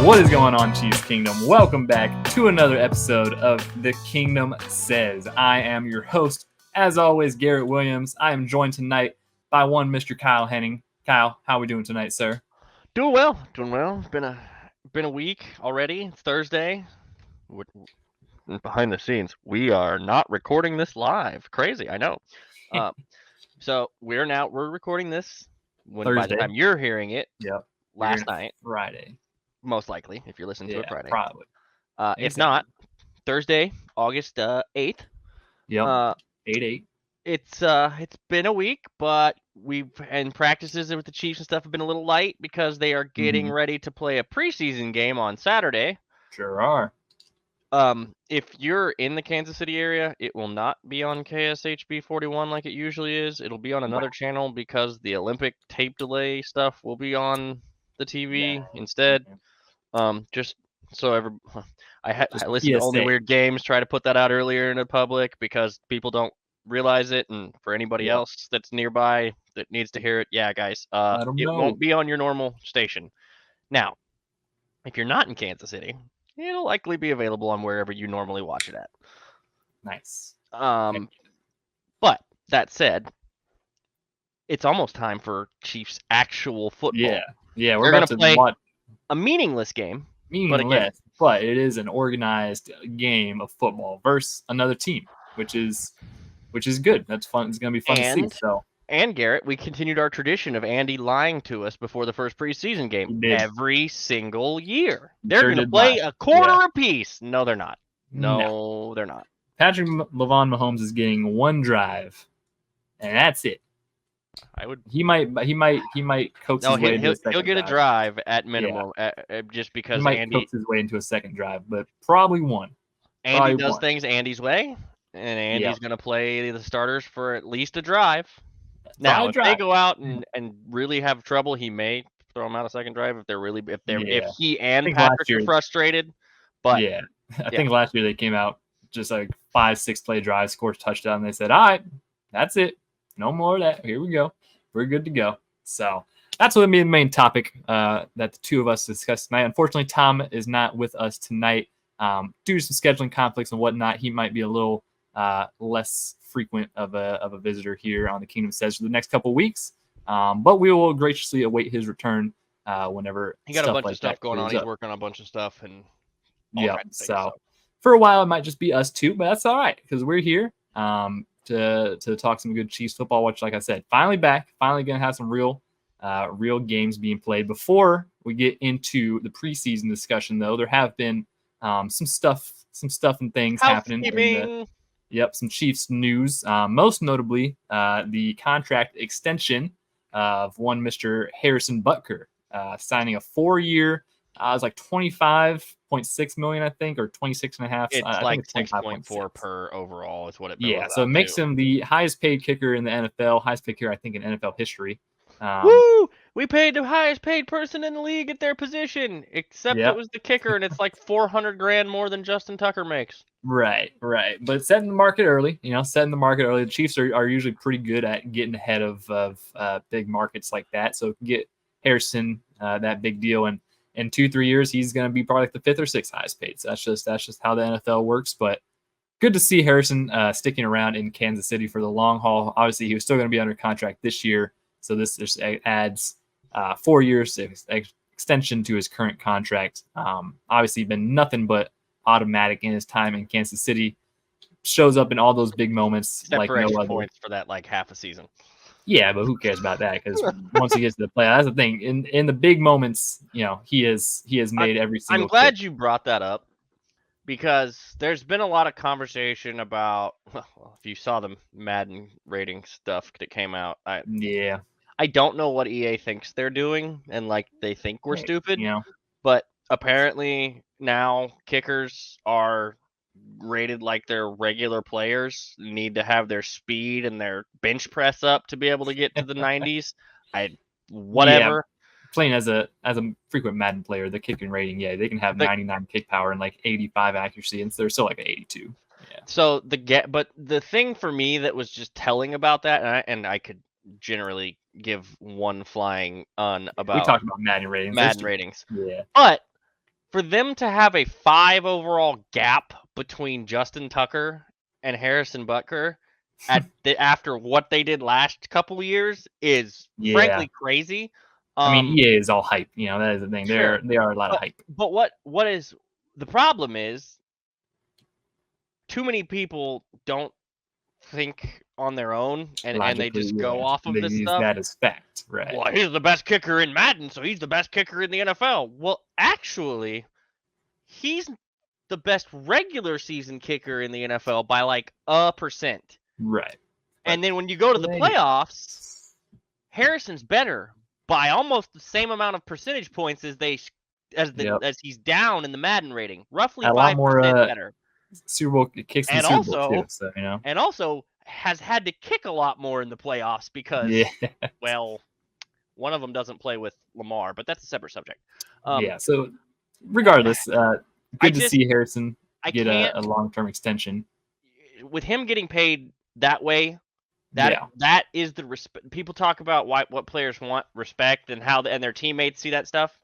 What is going on, Chiefs Kingdom? Welcome back to another episode of The Kingdom Says. I am your host, as always, Garrett Williams. I am joined tonight by one Mr. Kyle Henning. Kyle, how are we doing tonight, sir? Doing well. Been a week already. It's Thursday. Behind the scenes, we are not recording this live. Crazy, I know. So we're recording this by the Thursday. time you're hearing it. Yep. Last night, Friday. most likely, if you're listening to it Friday. Probably. If not, Thursday, August 8th. Yep. 8/8. It's been a week, but practices with the Chiefs and stuff have been a little light because they are getting ready to play a preseason game on Saturday. Sure are. If you're in the Kansas City area, it will not be on KSHB 41 like it usually is. It'll be on another channel because the Olympic tape delay stuff will be on the TV instead. Just so I listen to Only Weird Games, try to put that out earlier in the public because people don't realize it, and for anybody else that's nearby that needs to hear it, guys, it won't be on your normal station. Now, if you're not in Kansas City, it'll likely be available on wherever you normally watch it at. Nice. But that said, it's almost time for Chiefs actual football. Yeah, we're about to play a meaningless game. But it is an organized game of football versus another team, which is good. That's fun. It's going to be fun to see. And Garrett, we continued our tradition of Andy lying to us before the first preseason game every single year. They're going to play a quarter apiece. No, they're not. No, they're not. Patrick Mahomes is getting one drive, and that's it. He might coax his way into a second he'll get a drive at minimum, just because he might Andy coax his way into a second drive, but probably one. Andy does things Andy's way, and Andy's going to play the starters for at least a drive. Now, if they go out and really have trouble, he may throw them out a second drive if he and Patrick are frustrated. But I think last year they came out just like 5-6 play drives, scored a touchdown, and they said, "All right, that's it. No more of that. Here we go. We're good to go." So that's what will be the main topic that the two of us discussed tonight. Unfortunately, Tom is not with us tonight due to some scheduling conflicts and whatnot. He might be a little less frequent of a visitor here on the Kingdom Says for the next couple of weeks. But we will graciously await his return whenever he got a bunch of stuff going on. He's working on a bunch of stuff and so for a while it might just be us two, but that's all right because we're here to talk some good Chiefs football, which, like I said, finally gonna have some real games being played. Before we get into the preseason discussion, though, there have been some stuff and things happening. Some Chiefs news. Most notably, the contract extension of one Mr. Harrison Butker, signing a 4-year. It was like $25.6 million, I think, or 26.5. It's like 6.4 per overall is what it. So it makes him the highest paid kicker in the NFL, highest paid kicker, I think, in NFL history. Woo! We paid the highest paid person in the league at their position, except it was the kicker, and it's like $400,000 more than Justin Tucker makes. Right. But setting the market early, the Chiefs are usually pretty good at getting ahead of big markets like that. So get Harrison that big deal, and in 2-3 years, he's going to be probably like the 5th or 6th highest paid. So that's just how the NFL works. But good to see Harrison sticking around in Kansas City for the long haul. Obviously, he was still going to be under contract this year. So this just adds 4 years extension to his current contract. Obviously, been nothing but automatic in his time in Kansas City. Shows up in all those big moments. Except like for no extra other. Points for that like half a season. Yeah, but who cares about that? Because once he gets to the play, that's the thing. In the big moments, he has made every single. I'm glad you brought that up because there's been a lot of conversation about. Well, if you saw the Madden rating stuff that came out, I don't know what EA thinks they're doing, and like they think we're stupid. But apparently now kickers are rated like their regular players, need to have their speed and their bench press up to be able to get to the 90s. Playing as a frequent Madden player, the kicking rating, they can have 99 kick power and like 85 accuracy, and they're still like an 82. So but the thing for me that was just telling about that, and I could generally give one flying on about. We talked about Madden ratings. Yeah. for them to have a 5 overall gap between Justin Tucker and Harrison Butker after what they did last couple of years is Yeah. frankly crazy. I mean, EA is all hype. That is the thing. Sure. They are a lot of hype. But what is the problem is too many people don't think on their own and they Logically, just go yeah. off of They this use stuff. that as fact, right? Well, he's the best kicker in Madden, so he's the best kicker in the NFL. Well, actually, he's the best regular season kicker in the NFL by like 1%. Right. And then when you go to the playoffs, Harrison's better by almost the same amount of percentage points as he's down in the Madden rating, roughly 5% better. Super Bowl kicks in the Super Bowl too, so and also has had to kick a lot more in the playoffs because well, one of them doesn't play with Lamar, but that's a separate subject. So regardless, good to see Harrison get a long-term extension. With him getting paid that way, that is the respect. People talk about what players want respect and how and their teammates see that stuff.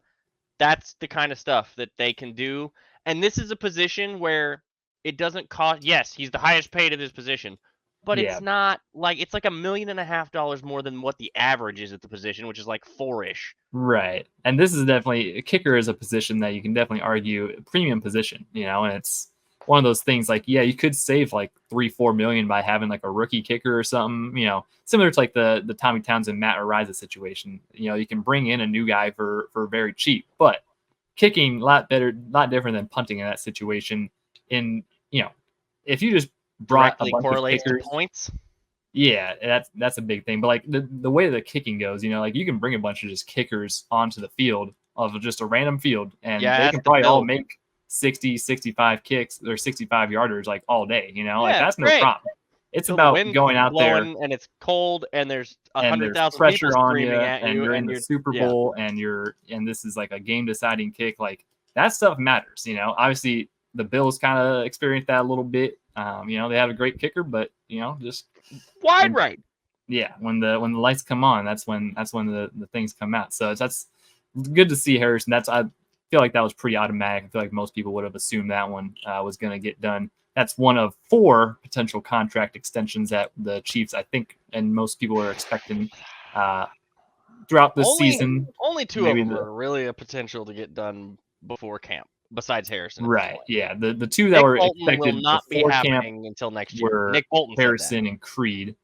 That's the kind of stuff that they can do. And this is a position where it doesn't cost. Yes, he's the highest paid at his position, but it's not like it's like $1.5 million more than what the average is at the position, which is like 4-ish. Right, and this is definitely a kicker is a position that you can definitely argue a premium position. And it's one of those things like you could save like $3-4 million by having like a rookie kicker or something. Similar to like the Tommy Townsend Matt Ariza situation. You can bring in a new guy for very cheap, but kicking a lot different than punting in that situation. If you just brought a bunch of kickers, points. Yeah, that's a big thing. But like the way the kicking goes, like you can bring a bunch of just kickers onto the field of just a random field, and they can probably all make 60, 65 kicks or 65 yarders like all day. Like that's no problem. It's about going out there and it's cold and there's 100,000 pressure people on screaming you, at and you, you're in the Super Bowl, and this is like a game deciding kick. Like that stuff matters. Obviously the Bills kind of experienced that a little bit. They have a great kicker, but just wide right. Yeah, when the lights come on, that's when the things come out. So that's good to see Harrison. I feel like that was pretty automatic. I feel like most people would have assumed that one was going to get done. That's one of 4 potential contract extensions that the Chiefs, I think, and most people are expecting throughout this season. Only 2 of them are really a potential to get done before camp, besides Harrison. Right, yeah. The 2 that were expected will not be happening until next year. were Nick Bolton Harrison and Creed.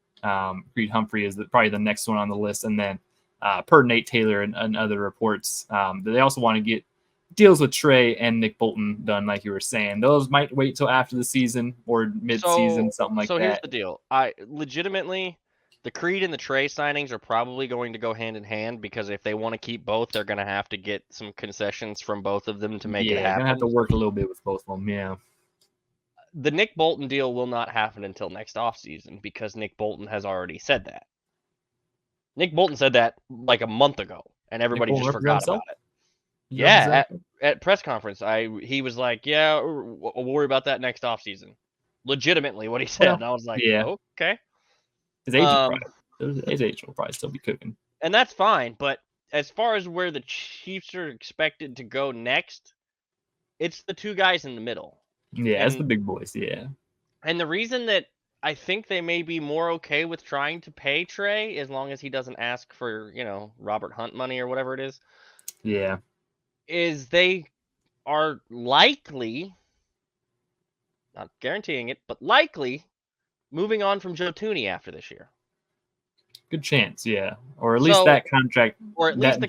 Creed Humphrey is probably the next one on the list. And then per Nate Taylor and other reports, they also want to get deals with Trey and Nick Bolton done, like you were saying. Those might wait till after the season or mid-season, something like that. So here's the deal. Legitimately, the Creed and the Trey signings are probably going to go hand in hand because if they want to keep both, they're going to have to get some concessions from both of them to make it happen. They're going to have to work a little bit with both of them, yeah. The Nick Bolton deal will not happen until next offseason because Nick Bolton has already said that. Nick Bolton said that like a month ago, and everybody just forgot about it. Yeah, at press conference, he was like, "Yeah, we'll worry about that next offseason." Legitimately, what he said, and I was like, "Okay." His age will probably still be cooking, and that's fine. But as far as where the Chiefs are expected to go next, it's the 2 guys in the middle. Yeah, it's the big boys, yeah. And the reason that I think they may be more okay with trying to pay Trey as long as he doesn't ask for, Robert Hunt money or whatever it is. Yeah. Is they are likely, not guaranteeing it, but likely moving on from Joe Thuney after this year. Good chance, yeah. Or at least that contract, or at least the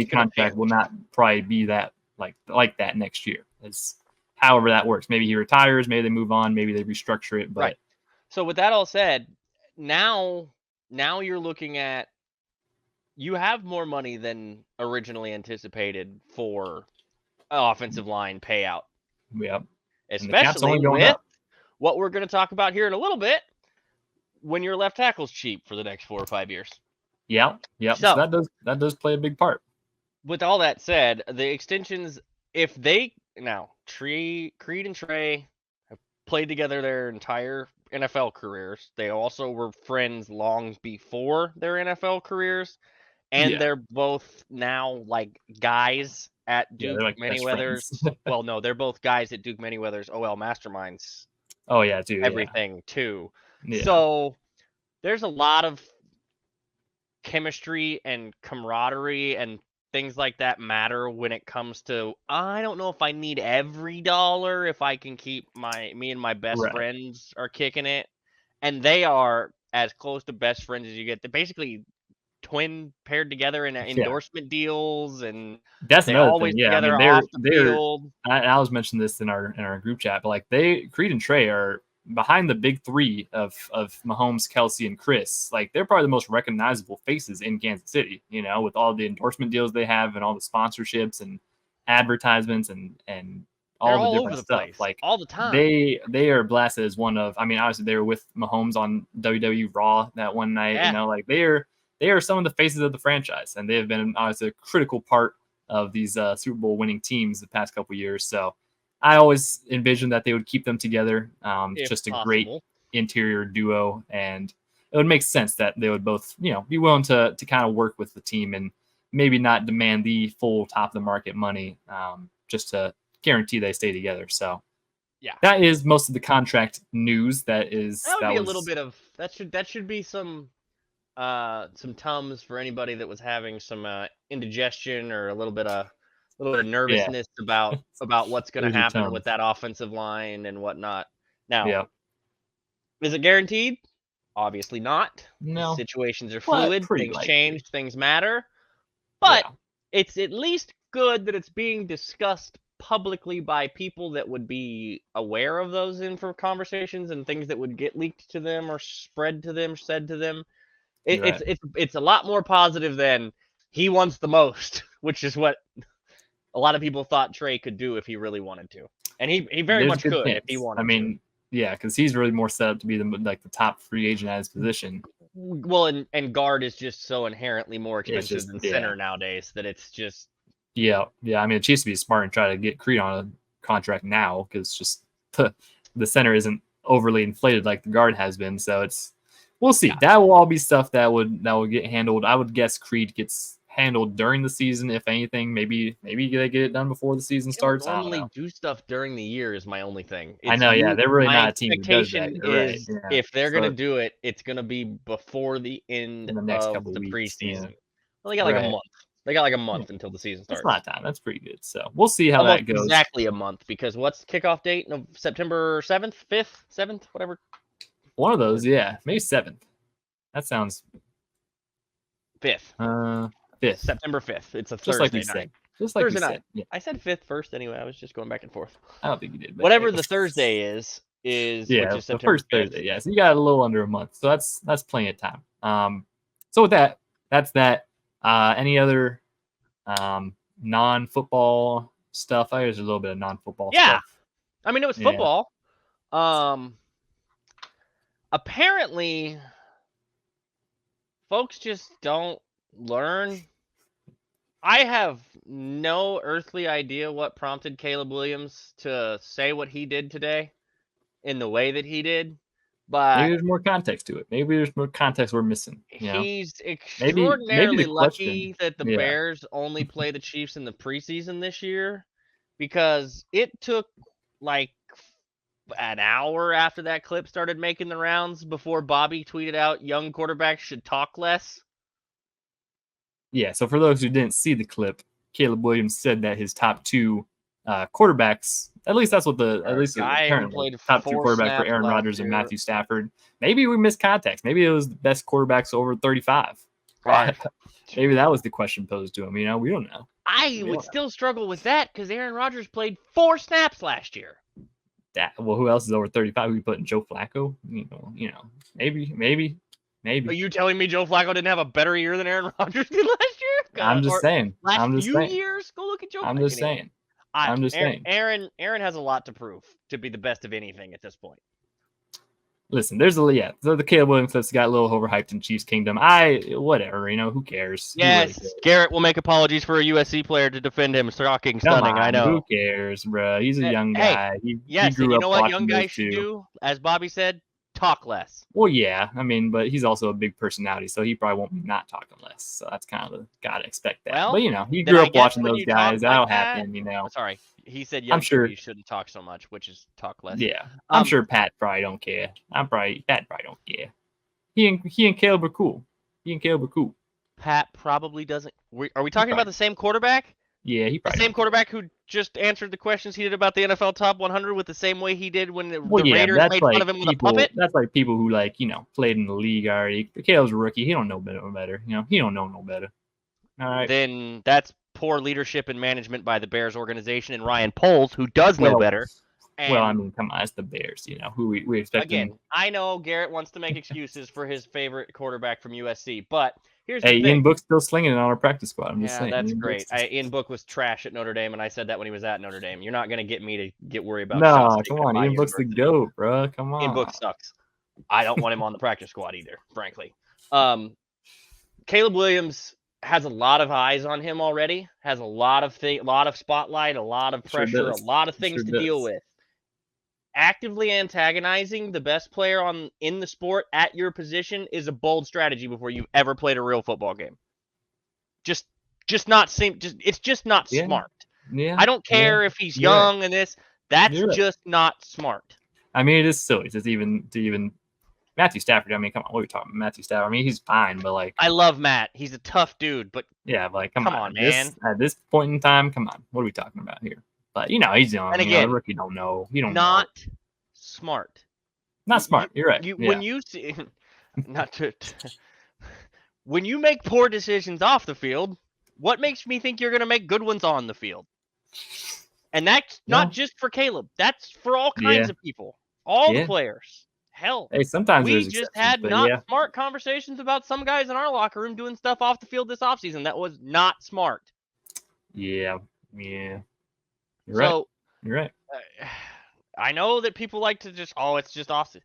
contract will not probably be that like that next year. However that works. Maybe he retires, maybe they move on, maybe they restructure it. But right. So with that all said, now you're looking at you have more money than originally anticipated for offensive line payout. Yep. Especially with what we're going to talk about here in a little bit when your left tackle's cheap for the next 4 or 5 years. Yeah. So that does play a big part. With all that said, the extensions, if they Creed and Trey have played together their entire NFL careers. They also were friends long before their NFL careers, and they're both now like guys at Yeah, Duke they're like best friends. Manyweather's. Well, no, they're both guys at Duke Manyweather's OL Masterminds Oh yeah, too. everything too. Yeah. So there's a lot of chemistry and camaraderie and things like that matter when it comes to I don't know if I need every dollar if I can keep me and my best Right. friends are kicking it. And they are as close to best friends as you get. They're basically twin paired together in Yeah. endorsement deals, and That's they another always thing. Yeah, I mean together off the they're. field. I was mentioning this in our group chat, but like Creed and Trey are behind the big three of Mahomes, Kelsey, and Chris. Like they're probably the most recognizable faces in Kansas City. You know, with all the endorsement deals they have and all the sponsorships and advertisements and They're all the all over different the stuff. place Like all the time. they are blasted as one of. I mean, obviously they were with Mahomes on WWE Raw that one night. Yeah. You know, like they are some of the faces of the franchise, and they have been obviously a critical part of these Super Bowl winning teams the past couple years. So I always envisioned that they would keep them together. If Just a great possible. interior duo, and it would make sense that they would both, be willing to kind of work with the team and maybe not demand the full top of the market money, just to guarantee they stay together. So Yeah. that is most of the contract news. That would be a little bit of that should be some Tums for anybody that was having some indigestion or a little bit of nervousness about what's going to happen with that offensive line and whatnot. Now, is it guaranteed? Obviously not. No. Situations are fluid. Things likely. change. Things matter. But it's at least good that it's being discussed publicly by people that would be aware of those conversations and things that would get leaked to them or spread to them, said to them. It's a lot more positive than he wants the most, which is what a lot of people thought Trey could do if he really wanted to, and he very much could if he wanted. I mean, yeah, because he's really more set up to be the top free agent at his position. Well, and guard is just so inherently more expensive than center nowadays that it's just. Yeah. I mean, the Chiefs would be smart and try to get Creed on a contract now because just the center isn't overly inflated like the guard has been. So we'll see. Yeah. That will all be stuff that would get handled. I would guess Creed gets handled during the season, if anything. Maybe they get it done before the season starts. Normally do stuff during the year is my only thing. I know, they're really not a team who does that. Is if they're gonna do it, it's gonna be before the end of the preseason. Yeah. Well, they got like a month. They got like a month until the season starts. That's a lot of time. That's pretty good. So we'll see how that goes. Exactly a month, because what's kickoff date? No, September 7th, 5th, 7th, whatever. One of those, yeah, maybe 7th. That sounds 5th. 5th. September 5th. It's a just Thursday like you night. Said. Just like Thursday you night. said. Yeah. I said 5th first anyway. I was just going back and forth. I don't think you did. But whatever the Thursday is which is September the first 5th. Thursday. Yeah, so you got a little under a month. So that's plenty of time. So with that's that. Any other non-football stuff? I guess there's a little bit of non-football stuff. Yeah. I mean, it was football. Apparently folks just don't learn. I have no earthly idea what prompted Caleb Williams to say what he did today in the way that he did. But maybe there's more context to it. Maybe there's more context we're missing. He's extraordinarily lucky that the Bears only play the Chiefs in the preseason this year, because it took like an hour after that clip started making the rounds before Bobby tweeted out young quarterbacks should talk less. Yeah, so for those who didn't see the clip, Caleb Williams said that his top two quarterbacks, at least that's what apparently top two quarterbacks for Aaron Rodgers and Matthew Stafford. Maybe we missed context. Maybe it was the best quarterbacks over 35. Right. Maybe that was the question posed to him. We don't know. I would still struggle with that because Aaron Rodgers played 4 snaps last year. Who else is over 35? We put in Joe Flacco. Maybe. Are you telling me Joe Flacco didn't have a better year than Aaron Rodgers did last year? I'm just saying. Last few years, go look at Joe. I'm just saying. Aaron has a lot to prove to be the best of anything at this point. Listen, so the Caleb Williams clips got a little overhyped in Chiefs Kingdom. Whatever, who cares? Yes, really Garrett will make apologies for a USC player to defend him. Stunning, I know. Who cares, bro? He's a young guy. He yes, grew and you up know what young guys should do? As Bobby said, talk less. Well, yeah, I mean, but he's also a big personality, so he probably won't be not talking less. So that's kind of gotta expect that. Well, but you know, he then grew I up guess watching when those you talk guys. like That'll that, happen, you know. sorry, he said I'm young sure. QBs shouldn't talk so much, which is talk less. Yeah, I'm sure Pat probably don't care. Pat probably don't care. He and Caleb are cool. He and Caleb are cool. Pat probably doesn't. Are we talking about the same quarterback? Yeah, he The probably same quarterback who just answered the questions he did about the NFL Top 100 with the same way he did when the yeah, Raiders that's made like fun of him with a people. puppet? That's like people who played in the league already. Caleb's a rookie. He don't know better. You know, he don't know no better. All right. Then that's poor leadership and management by the Bears organization and Ryan Poles, who does know better. Well, I And mean, come on, it's the Bears. You know, who we expect. again, I know Garrett wants to make excuses for his favorite quarterback from USC, but here's Hey, the thing. Ian Book's still slinging it on our practice squad. I'm just saying. That's great. Ian Book was trash at Notre Dame, and I said that when he was at Notre Dame. You're not going to get me to get worried about shots taken come on. at my Ian Book's the university. GOAT, bro. Come on. Ian Book sucks. I don't want him on the practice squad either, frankly. Caleb Williams has a lot of eyes on him already, has a lot of spotlight, a lot of pressure, a lot of things to deal with. Actively antagonizing the best player in the sport at your position is a bold strategy before you've ever played a real football game. It's just not smart. Yeah. I don't care if he's young and this. That's just not smart. I mean, it is silly to even Matthew Stafford. I mean, come on, what are we talking about? Matthew Stafford. I mean, he's fine, but like, I love Matt. He's a tough dude, but yeah, like, come on, man. At this point in time, come on, what are we talking about here? But you know, he's young. And again, the rookie don't know. You don't not know. Smart. Not smart. You're right. When you see, when you make poor decisions off the field, what makes me think you're going to make good ones on the field? And that's not just for Caleb. That's for all kinds of people, all the players. Hell, hey, sometimes we just had smart conversations about some guys in our locker room doing stuff off the field this offseason that was not smart. Yeah. You're right. You're right. I know that people like to it's just off.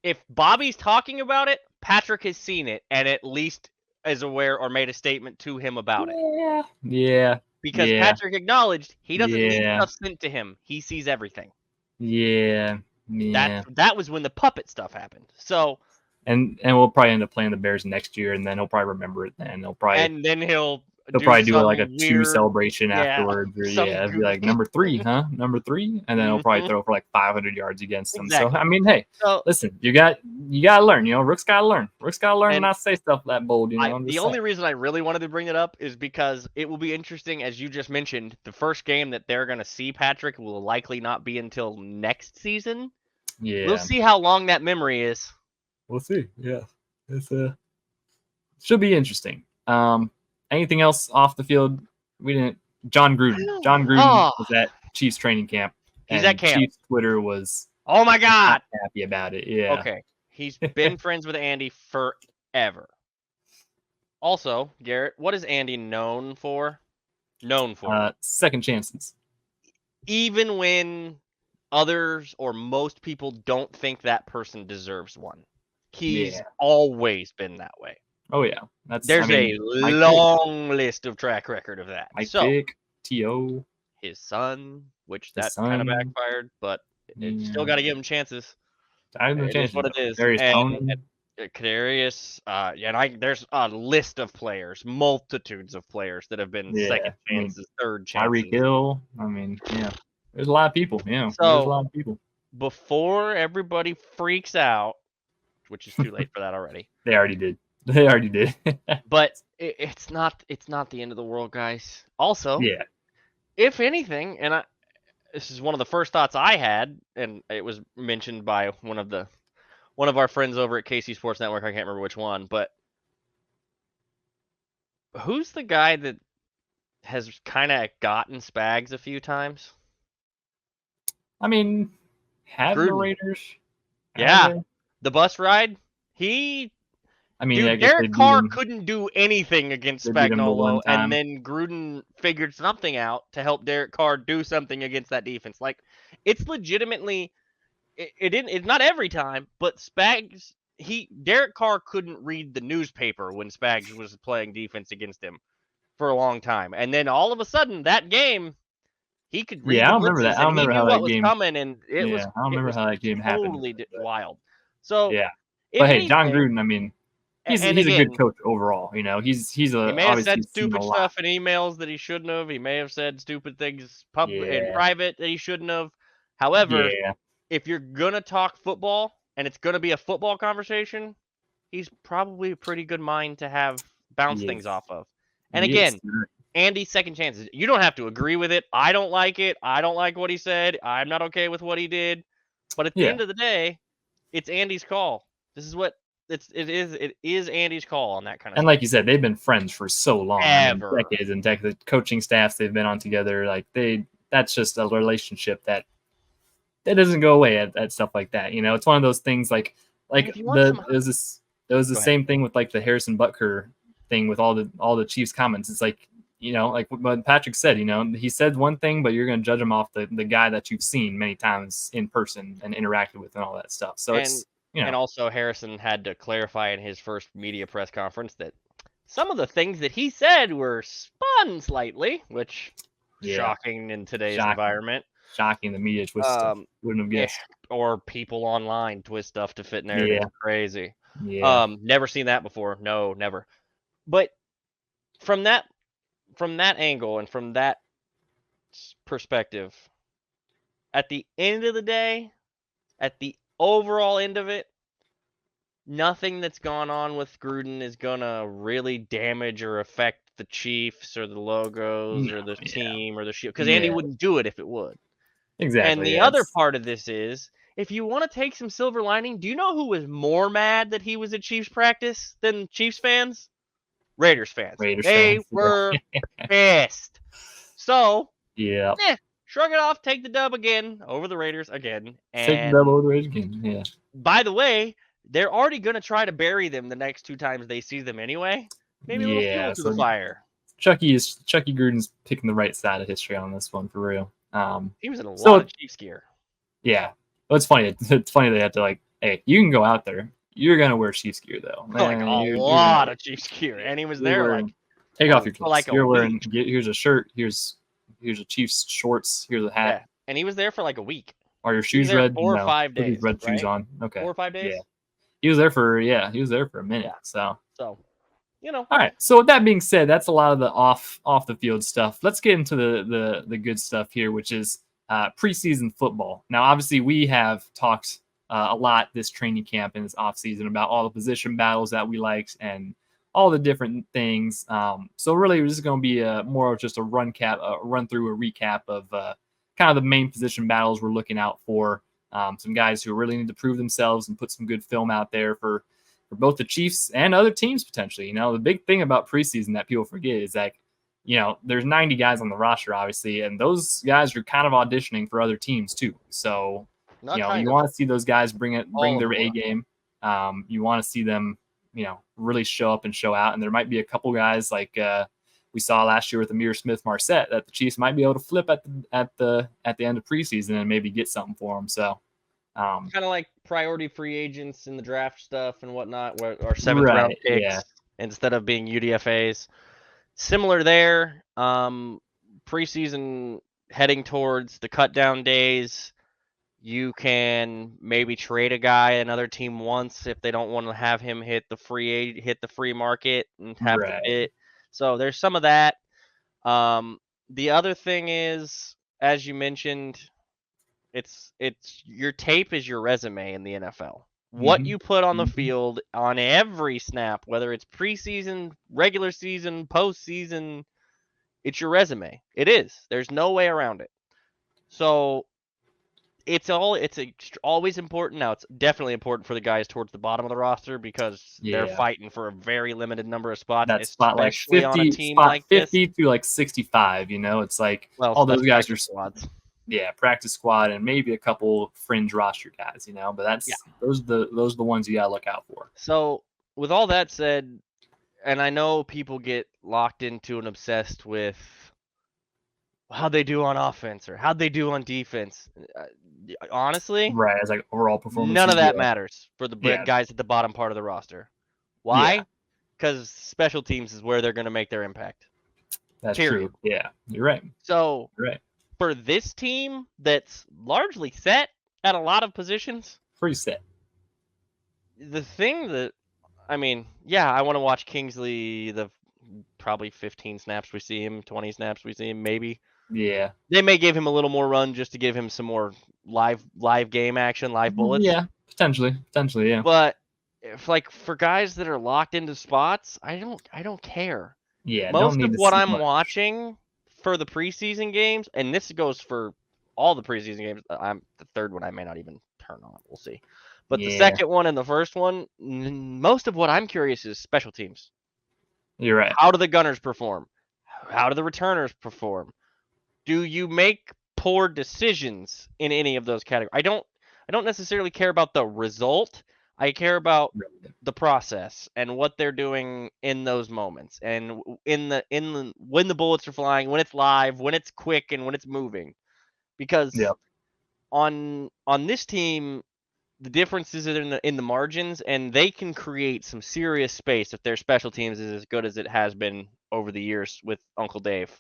If Bobby's talking about it, Patrick has seen it and at least is aware or made a statement to him about it. Yeah. Because Patrick acknowledged he doesn't need stuff sent to him. He sees everything. Yeah. That was when the puppet stuff happened. So and we'll probably end up playing the Bears next year, and then he'll probably remember it. Then he'll probably do like a chew celebration afterwards, or be like number 3, huh? Number 3, and then he'll probably throw for like 500 yards against them. So I mean, hey, listen, you gotta learn. You know, Rook's gotta learn. Rook's gotta learn and not say stuff that bold. You know, the only reason I really wanted to bring it up is because it will be interesting, as you just mentioned. The first game that they're gonna see Patrick will likely not be until next season. Yeah, we'll see how long that memory is. We'll see. Yeah, it's should be interesting. Anything else off the field? We didn't. John Gruden. John Gruden was at Chiefs training camp. He's at camp. Chiefs Twitter was oh my god happy about it. Yeah. Okay. He's been friends with Andy forever. Also, Garrett, what is Andy known for? Second chances. Even when others or most people don't think that person deserves one. He's always been that way. Oh yeah, there's a long list of track record of that. T.O. his son, which kind of backfired, but still got to give him chances. It is what it is. Kadarius, there's a list of players, multitudes of players that have been second chances, third chances. Tyreek Hill. I mean, there's a lot of people. Yeah, there's a lot of people. Before everybody freaks out, which is too late for that already. They already did. But it's not the end of the world, guys. Also, if anything, and this is one of the first thoughts I had, and it was mentioned by one of our friends over at KC Sports Network. I can't remember which one, but who's the guy that has kind of gotten Spags a few times? I mean, the Raiders? Yeah, the bus ride. Derek Carr couldn't do anything against Spagnuolo, and then Gruden figured something out to help Derek Carr do something against that defense. Like, it's legitimately, it's not every time, but Spags, Derek Carr couldn't read the newspaper when Spags was playing defense against him for a long time, and then all of a sudden that game, he could read the blitzes, and he knew what was coming, and it was. I don't remember how that game happened. Totally wild. So, Yeah. if But hey, John anything, Gruden, I mean, he's and a good again, coach overall. You know, he's he a may have obviously said he's seen a stupid lot. stuff in emails that he shouldn't have. He may have said stupid things in Yeah. private that he shouldn't have. However, Yeah. if you're gonna talk football and it's gonna be a football conversation, he's probably a pretty good mind to have bounce He things is. off of. And He is. again, Andy's second chances. You don't have to agree with it. I don't like it. I don't like what he said. I'm not okay with what he did. But at the Yeah. end of the day, it's Andy's call. This is what it is Andy's call on that kind of And stuff. like you said, they've been friends for so long. I mean, Ever. decades and decades. Coaching staffs they've been on together. Like that's just a relationship that doesn't go away at stuff like that. You know, it's one of those things And if you want some, it was the go ahead. same thing with like the Harrison Butker thing with all the Chiefs comments. It's like, you know, like what Patrick said, you know, he said one thing, but you're going to judge him off the guy that you've seen many times in person and interacted with and all that stuff. So And it's, you know, and also Harrison had to clarify in his first media press conference that some of the things that he said were spun slightly, which yeah, shocking in today's shocking, environment. shocking the media twist stuff. Um, Wouldn't have yeah, guessed. or people online twist stuff to fit narratives. Yeah, Crazy. yeah, Never seen that before. No, never. But from that angle and from that perspective, at the end of the day, at the overall end of it, nothing that's gone on with Gruden is gonna really damage or affect the Chiefs or the logos no, or the yeah, team or the shield because Andy yeah, wouldn't do it if it would. And exactly. the Yeah, other it's part of this is, if you want to take some silver lining, do you know who was more mad that he was at Chiefs practice than Chiefs fans? Raiders fans. Raiders They fans. were pissed. So, Yeah, shrug it off, take the dub again over the Raiders again. take the And double the Raiders game. Yeah. by the way, they're already going to try to bury them the next 2 times they see them anyway. Maybe a little fuel Yeah, to the so fire. Chucky Gruden's picking the right side of history on this one for real. He was in a lot So of Chiefs gear. yeah, well, it's funny. It's funny they have to like, hey, you can go out there. You're gonna wear Chiefs gear though. Like a Man, you're gonna lot of Chiefs gear. And he was you're there wearing take off your for clothes. like a You're wearing week. here's a shirt. Here's a Chiefs shorts. Here's a hat. Yeah. And he was there for like a week. Are your He was shoes there red? 4 or No. 5 Put these days, red shoes right? on. Okay. 4 or 5 days? Yeah. He was there for a minute. Yeah. So So, all right. So with that being said, that's a lot of the off the field stuff. Let's get into the good stuff here, which is preseason football. Now, obviously, we have talked a lot this training camp and this off season about all the position battles that we liked and all the different things. So really, this is going to be more of just a run through, a recap of kind of the main position battles we're looking out for. Some guys who really need to prove themselves and put some good film out there for both the Chiefs and other teams potentially. You know, the big thing about preseason that people forget is that, you know, there's 90 guys on the roster, obviously, and those guys are kind of auditioning for other teams too. So, not you know, kind you of. want to see those guys bring All of their them A are. game. You want to see them, you know, really show up and show out. And there might be a couple guys like we saw last year with Amir Smith-Marset that the Chiefs might be able to flip at the end of preseason and maybe get something for them. So. Kind of like priority free agents in the draft stuff and whatnot, or seventh round Right. picks Yeah. instead of being UDFAs. Similar there. Preseason heading towards the cut down days. You can maybe trade a guy another team once if they don't want to have him hit the free market and have the Right. bid. So there's some of that. The other thing is, as you mentioned, it's your tape is your resume in the NFL. What Mm-hmm. you put on the Mm-hmm. field on every snap, whether it's preseason, regular season, postseason, it's your resume. It is. There's no way around it. So it's always important. Now it's definitely important for the guys towards the bottom of the roster because they're Yeah. fighting for a very limited number of spots, That spot like especially on a 50 team spot like this. 50 to like 65, you know, it's like Well, all that's those guys are practice squads. yeah, practice squad and maybe a couple fringe roster guys, you know, but Yeah. those are the ones you got to look out for. So with all that said, and I know people get locked into and obsessed with how'd they do on offense or how'd they do on defense. Honestly, Right, as like overall performance. none of that matters for the Yeah. guys at the bottom part of the roster. Why? Because special teams is where they're going to make their impact. That's Period. true. Yeah, you're right. So You're right. for this team that's largely set at a lot of positions, Pretty set. the thing that I mean, yeah, I want to watch Kingsley the probably 15 snaps we see him, 20 snaps we see him, maybe. Yeah. They may give him a little more run just to give him some more live game action, live bullets. Yeah, potentially, yeah. But if like for guys that are locked into spots, I don't care. Yeah, don't Most need of to what see I'm much. watching for the preseason games, and this goes for all the preseason games. I'm the third one I may not even turn on. We'll see. But the Yeah, second one and the first one, most of what I'm curious is special teams. you're right. How do the gunners perform? How do the returners perform? Do you make poor decisions in any of those categories? I don't necessarily care about the result. I care about the process and what they're doing in those moments and in the when the bullets are flying, when it's live, when it's quick and when it's moving. Because Yep. on this team, the difference is in the margins, and they can create some serious space if their special teams is as good as it has been over the years with Uncle Dave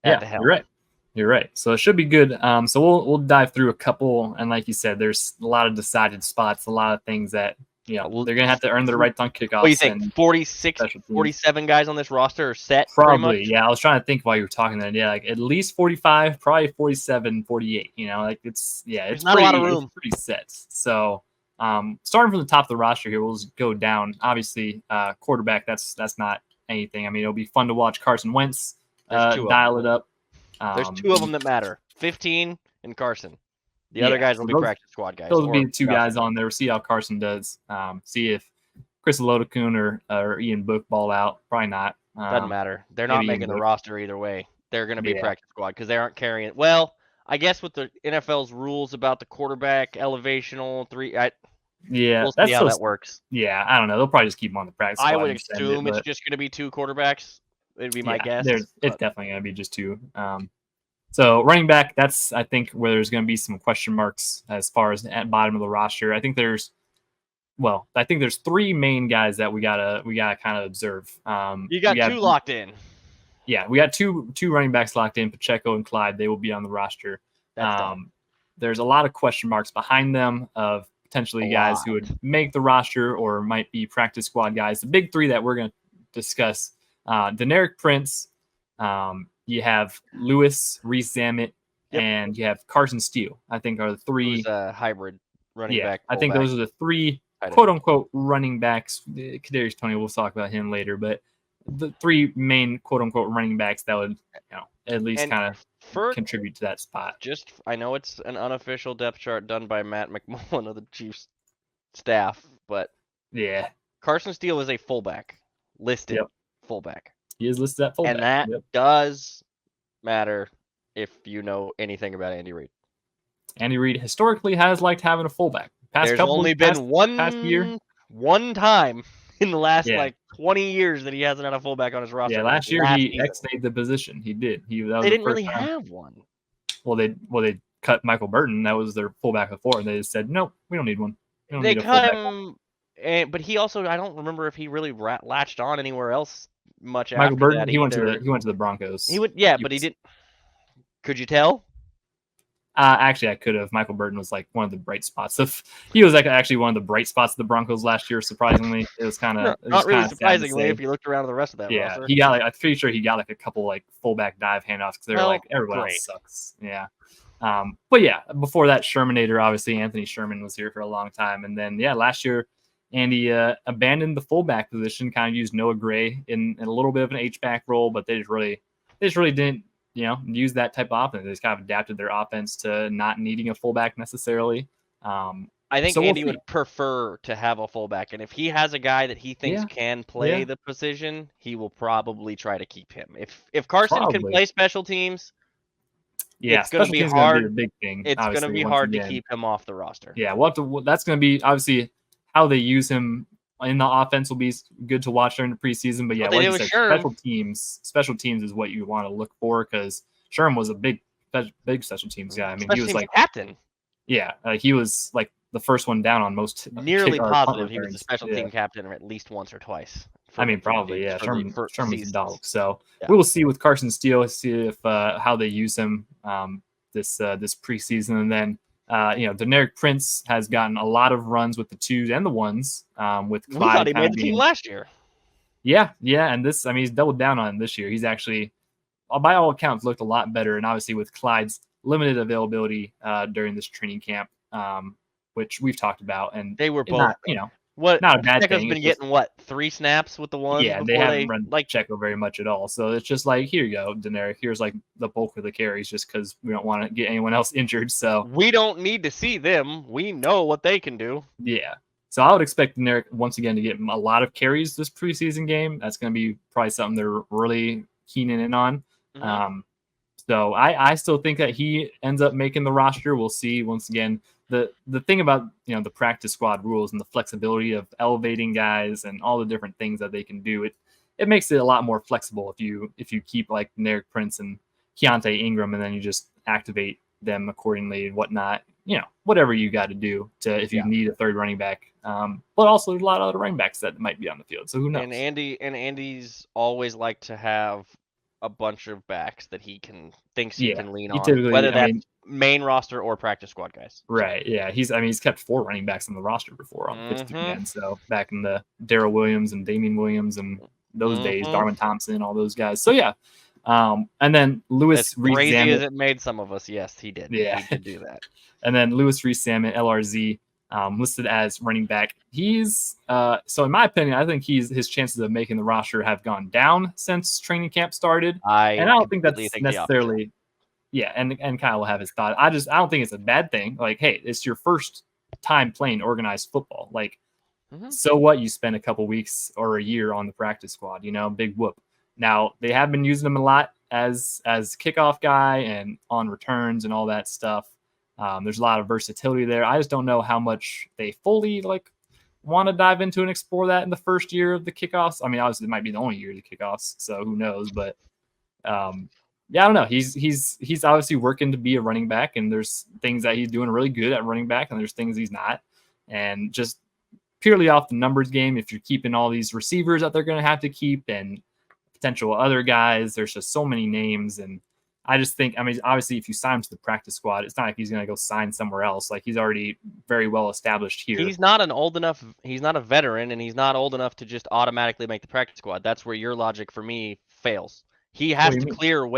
at Yeah, the you're helm. right. You're right. So it should be good. So we'll dive through a couple, and like you said, there's a lot of decided spots, a lot of things that they're gonna have to earn their rights on What do you kickoffs think? and 46, special teams. 47 guys on this roster are set pretty much? Probably, yeah. I was trying to think while you were talking there. Yeah, like at least 45, probably 47, 48. Like it's There's not a lot of room. pretty set. So starting from the top of the roster here, we'll just go down. Obviously, quarterback, that's not anything. I mean, it'll be fun to watch Carson Wentz There's two of dial them. it up. There's two of them that matter. 15 and Carson. The other Yeah, guys so will be practice squad guys. those will be Or the two guys on there. We'll see how Carson does. See if Chris Lodekun or Ian Book ball out. Probably not. doesn't matter. They're not maybe Ian making the Book. roster either way. They're going to be Yeah. practice squad because they aren't carrying it. Well, I guess with the NFL's rules about the quarterback elevational Yeah, we'll that's see how that works. Yeah, I don't know. They'll probably just keep him on the practice squad. I would and send assume it, it's just going to be two quarterbacks. It'd be my guess. It's definitely going to be just two. So running back, that's I think where there's going to be some question marks as far as at bottom of the roster. I think there's three main guys that we gotta kind of observe. You got two locked in. Yeah, we got two running backs locked in, Pacheco and Clyde. They will be on the roster. There's a lot of question marks behind them of potentially guys who would make the roster or might be practice squad guys. The big three that we're going to discuss, Deneric Prince, you have Lewis Reese-Zammit, and you have Carson Steele. I think are the three. Who's a hybrid running back. I think those are the three quote-unquote running backs. Kadarius Toney, we'll talk about him later, but the three main quote-unquote running backs that would at least kind of contribute to that spot. I know it's an unofficial depth chart done by Matt McMullen of the Chiefs staff, but yeah, Carson Steele is a fullback, listed fullback. He is listed at fullback. And that does matter if you know anything about Andy Reid. Andy Reid historically has liked having a fullback. There's only been one time in the last 20 years that he hasn't had a fullback on his roster. Yeah, last year he ex-nayed the position. He did. They didn't really have one. Well, they cut Michael Burton. That was their fullback before, and they just said, "Nope, we don't need one." They cut him, but he also I don't remember if he really latched on anywhere else much. Michael after Burton, that he went to the Broncos. But he didn't. Could you tell? Actually, I could have. Michael Burton was like one of the bright spots. He was like actually one of the bright spots of the Broncos last year. Surprisingly, it was kind of not really surprisingly if you looked around the rest of that. roster. He got I'm pretty sure he got like a couple like fullback dive handoffs because they're like everyone else sucks. Yeah. But yeah, before that, Shermanator, obviously Anthony Sherman was here for a long time, and then last year Andy abandoned the fullback position, kind of used Noah Gray in a little bit of an H-back role, but they just really didn't use that type of offense. They just kind of adapted their offense to not needing a fullback necessarily. I think Andy would prefer to have a fullback, and if he has a guy that he thinks can play the position, he will probably try to keep him. If Carson can play special teams, it's going to be hard. Gonna be a big thing. It's going to be hard to keep him off the roster. Yeah, that's going to be obviously how they use him in the offense will be good to watch during the preseason. But like you said, special teams is what you want to look for because Sherman was a big special teams guy. I mean, he was like captain. Yeah, he was like the first one down on most. Nearly positive he was the special team captain at least once or twice. Probably. Sherman was a dog. So we will see with Carson Steele, see if how they use him this preseason, and then Deneric Prince has gotten a lot of runs with the 2s and the 1s. With We thought Clyde he kind made of the team being, last year. yeah, and he's doubled down on this year. He's actually, by all accounts, looked a lot better. And obviously with Clyde's limited availability during this training camp, which we've talked about, and They were it's both. not, What not a bad Pacheco's thing. been It's just, getting 3 snaps with the 1s yeah, they before haven't they run like. Checo very much at all. So it's just like, here you go, Deneric. Here's like the bulk of the carries, just because we don't want to get anyone else injured. So We don't need to see them. We know what they can do. yeah. So I would expect Deneric once again to get a lot of carries this preseason game. That's going to be probably something they're really keening in on. Mm-hmm. So I still think that he ends up making the roster. We'll see. Once again, the thing about the practice squad rules and the flexibility of elevating guys and all the different things that they can do, it makes it a lot more flexible if you keep like Derek Prince and Keontae Ingram and then you just activate them accordingly and whatnot. Whatever you got to do to if you need a third running back. But also there's a lot of other running backs that might be on the field. So who knows? And Andy's always like to have a bunch of backs that he thinks he can lean on, whether that's main roster or practice squad guys. Right. Yeah. He's kept 4 running backs on the roster before on the 52 man. So back in the Darrell Williams and Damian Williams and those days, Darwin Thompson, all those guys. So yeah. And then Lewis Reese crazy Zammit, as it made some of us, yes, he did. Yeah. He did do that. And then Lewis Reese Zammit, LRZ, listed as running back. He's so in my opinion, I think his chances of making the roster have gone down since training camp started. And I don't think that's necessarily. Yeah, and Kyle will have his thought. I don't think it's a bad thing. Like, hey, it's your first time playing organized football. Like, so what? You spend a couple weeks or a year on the practice squad. Big whoop. Now they have been using him a lot as kickoff guy and on returns and all that stuff. There's a lot of versatility there. I just don't know how much they fully want to dive into and explore that in the first year of the kickoffs. I mean, obviously it might be the only year of the kickoffs, so who knows? But yeah, I don't know. He's obviously working to be a running back, and there's things that he's doing really good at running back, and there's things he's not. And just purely off the numbers game, if you're keeping all these receivers that they're going to have to keep and potential other guys, there's just so many names. And I just think, obviously, if you sign him to the practice squad, it's not like he's going to go sign somewhere else. Like, he's already very well established here. He's not he's not a veteran, and he's not old enough to just automatically make the practice squad. That's where your logic for me fails. He has to clear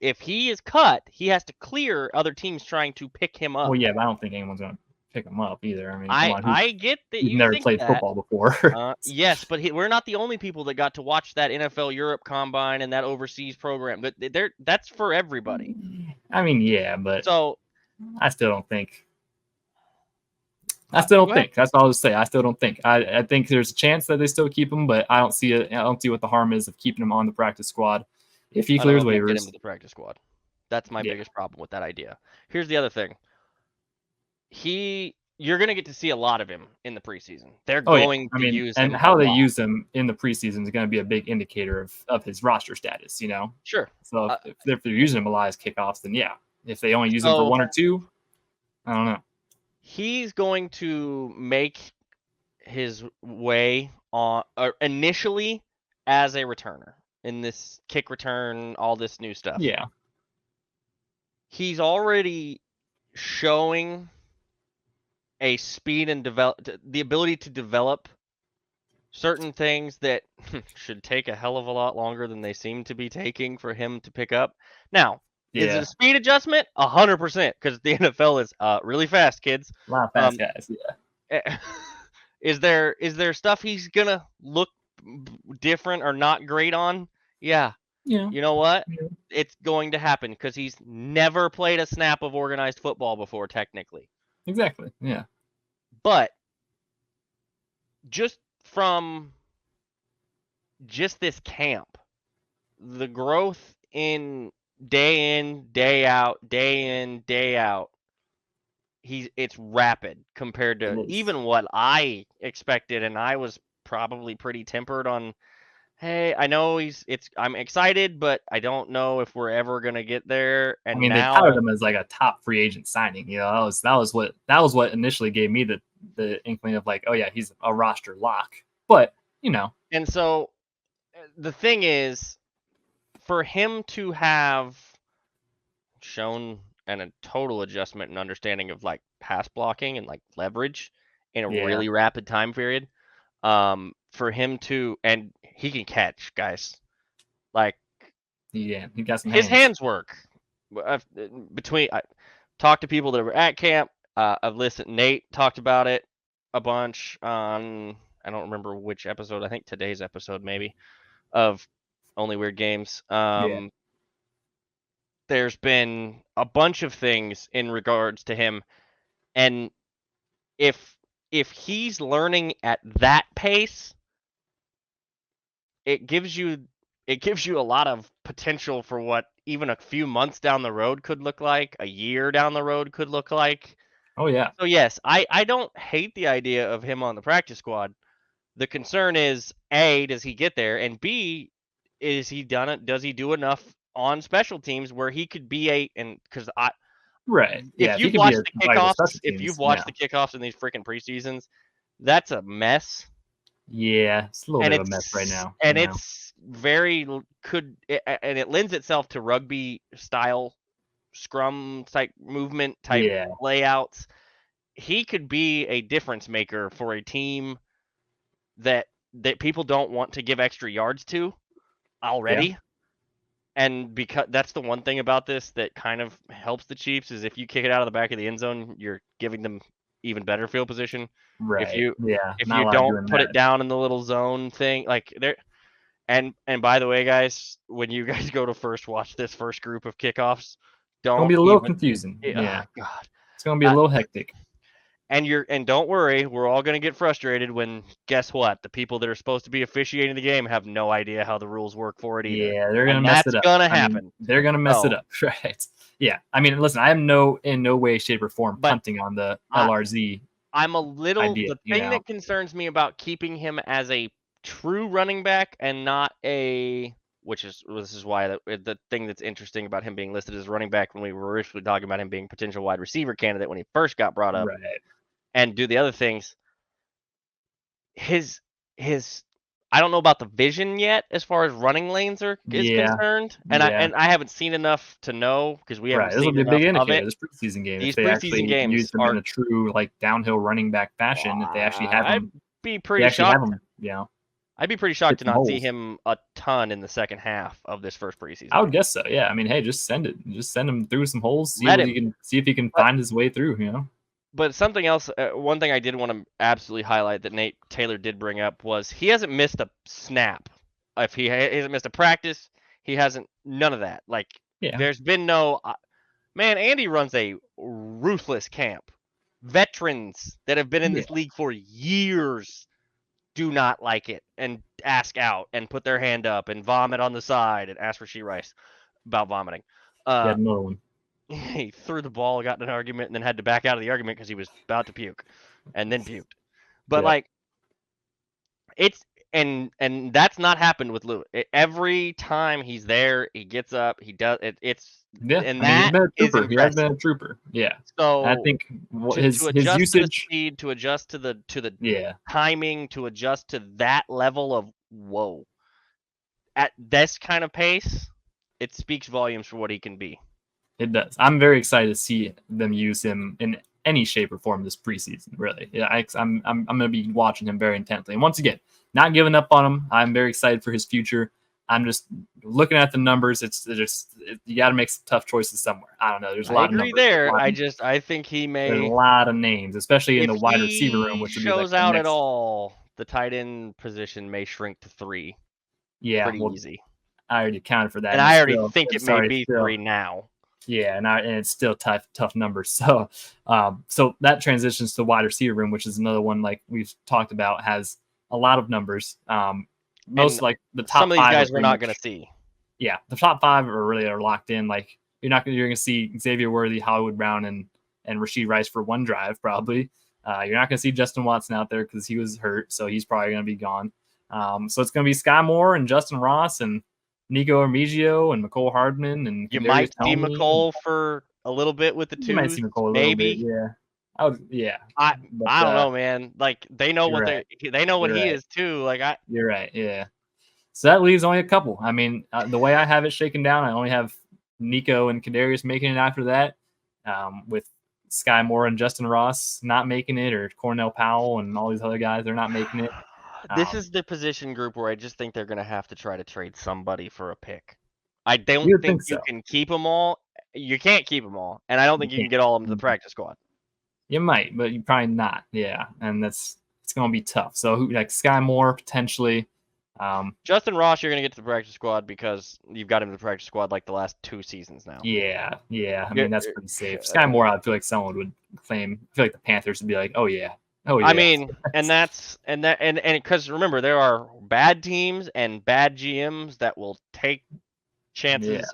if he is cut, he has to clear other teams trying to pick him up. Well, yeah, but I don't think anyone's going to pick him up either. I get that you've never played football before. Yes, but we're not the only people that got to watch that NFL Europe Combine and that overseas program. But that's for everybody. Yeah, but so I still don't think. That's all I'll just say. I still don't think. I think there's a chance that they still keep him, but I don't see it. I don't see what the harm is of keeping him on the practice squad if he clears waivers. Get him to the practice squad. That's my biggest problem with that idea. Here's the other thing. You're going to get to see a lot of him in the preseason. They're going to use him. And how they use him in the preseason is going to be a big indicator of his roster status, Sure. So if they're using him a lot as kickoffs, then yeah. If they only use him for 1 or 2, I don't know. He's going to make his way on initially as a returner in this kick return, all this new stuff. Yeah. He's already showing a speed and the ability to develop certain things that should take a hell of a lot longer than they seem to be taking for him to pick up. Now, is it a speed adjustment? 100%, because the NFL is really fast, kids. A lot of fast guys, yeah. Is there stuff he's gonna look different or not great on? Yeah. You know what? Yeah. It's going to happen because he's never played a snap of organized football before, technically. Exactly. Yeah. But just from this camp, the growth in, day out, it's rapid compared to even what I expected, and I was probably pretty tempered on. Hey, I know I'm excited, but I don't know if we're ever gonna get there. And they touted him as like a top free agent signing. That was what initially gave me the inkling of like, oh yeah, he's a roster lock. But And so the thing is, for him to have shown and a total adjustment and understanding of like pass blocking and like leverage in a Yeah. really rapid time period. For him to, and he can catch, guys. Like Yeah, he got some his hands. hands work. I talked to people that were at camp. I've listened. Nate talked about it a bunch on, I don't remember which episode. I think today's episode maybe of Only Weird Games. Yeah. There's been a bunch of things in regards to him, and if he's learning at that pace, it gives you a lot of potential for what even a few months down the road could look like, a year down the road could look like. Oh yeah. So yes, I don't hate the idea of him on the practice squad. The concern is A, does he get there? And B, is he done it? Does he do enough on special teams where he could be because Right. Yeah. if If he you've could be watched a the valuable kickoffs, special if you've teams, watched the kickoffs in these freaking preseasons, that's a mess. yeah, it's a little And bit of a mess right now. it's very and it lends itself to rugby style scrum type movement type Yeah. layouts. He could be a difference maker for a team that people don't want to give extra yards to already. And because that's the one thing about this that kind of helps the Chiefs is if you kick it out of the back of the end zone, you're giving them even better field position. If Right. you Yeah. if Not you a lot of don't doing put it that. down in the little zone thing, like there. And by the way, guys, when you guys go to watch this first group of kickoffs, It's gonna don't be a little even. confusing. Oh Yeah. God. It's gonna be a little hectic. And don't worry, we're all gonna get frustrated when guess what? The people that are supposed to be officiating the game have no idea how the rules work for it either. Yeah, they're gonna And mess that's it up. gonna I mean, happen. they're gonna mess it So, up, right? Yeah. I mean, listen, I am in no way, shape, or form but punting on the I, LRZ I'm a little. idea. The thing that concerns me about keeping him as a true running back and not a, this is why the thing that's interesting about him being listed as running back when we were originally talking about him being potential wide receiver candidate when he first got brought up, Right. and do the other things. His I don't know about the vision yet as far as running lanes is Yeah. concerned, and Yeah. I haven't seen enough to know because we haven't Right. This will seen be a big enough of indicator. it. This preseason game, if These they preseason actually use games them in are. a true like downhill running back fashion, if they actually have I'd them, be they pretty actually have shocked. them. You know, I'd be pretty shocked hit to some not see holes. him a ton in the second half of this first preseason I would game. guess so. Yeah. I mean, hey, just send it. Just send him through some holes. See Let what him. he can. See if he can But find his way through. You know. but something else, one thing I did want to absolutely highlight that Nate Taylor did bring up was he hasn't missed a snap. If he hasn't missed a practice, he hasn't none of that. Like Yeah. there's been no man. Andy runs a ruthless camp. Veterans that have been in this league for years do not like it and ask out and put their hand up and vomit on the side and ask Rasheed Rice about vomiting. He had another one. He threw the ball, got in an argument, and then had to back out of the argument because he was about to puke, and then puked. But like, it's and that's not happened with Lewis. Every time he's there, he gets up, he does it. And I mean, he's that been a is trooper. He has been impressive. a trooper. Yeah. So I think to adjust his usage, to the speed, to adjust to the yeah, timing, to adjust to that level of whoa at this kind of pace, it speaks volumes for what he can be. it does. I'm very excited to see them use him in any shape or form this preseason. Really, yeah, I'm going to be watching him very intently. And once again, not giving up on him. I'm very excited for his future. I'm just looking at the numbers. You got to make some tough choices somewhere. I don't know. There's a lot of numbers. There. I think he may. There's a lot of names, especially in the wide receiver room, which would be like shows out at all. The tight end position may shrink to 3. Yeah, pretty easy. I already accounted for that, and I already think it may be 3 now. Yeah, and it's still tough numbers. So, so that transitions to wide receiver room, which is another one like we've talked about has a lot of numbers. Most like the top 5. Some of these guys we're not going to see. Yeah, the top 5 are locked in. Like you're going to see Xavier Worthy, Hollywood Brown, and Rasheed Rice for one drive probably. You're not going to see Justin Watson out there because he was hurt, so he's probably going to be gone. So it's going to be Sky Moore and Justin Ross and Nico Armigio and McCole Hardman, and you might see McCole for a little bit with the 2s. You might see McCole a little bit, yeah. I don't know, man. Like they know what they know what he is too. Like You're right, yeah. So that leaves only a couple. I mean, the way I have it shaken down, I only have Nico and Kadarius making it after that. with Sky Moore and Justin Ross not making it, or Cornell Powell and all these other guys, they're not making it. This is the position group where I just think they're going to have to try to trade somebody for a pick. I don't You would think think you so. can keep them all. You can't keep them all, and I don't think you can get all of them to the practice squad. You might, but you probably not. Yeah, and it's going to be tough. So like Sky Moore potentially. Justin Ross, you're going to get to the practice squad because you've got him to the practice squad like the last 2 seasons now. Yeah. I mean, that's pretty safe. Sky Moore, I feel like someone would claim. I feel like the Panthers would be like, oh yeah. I mean, and because remember, there are bad teams and bad GMs that will take chances.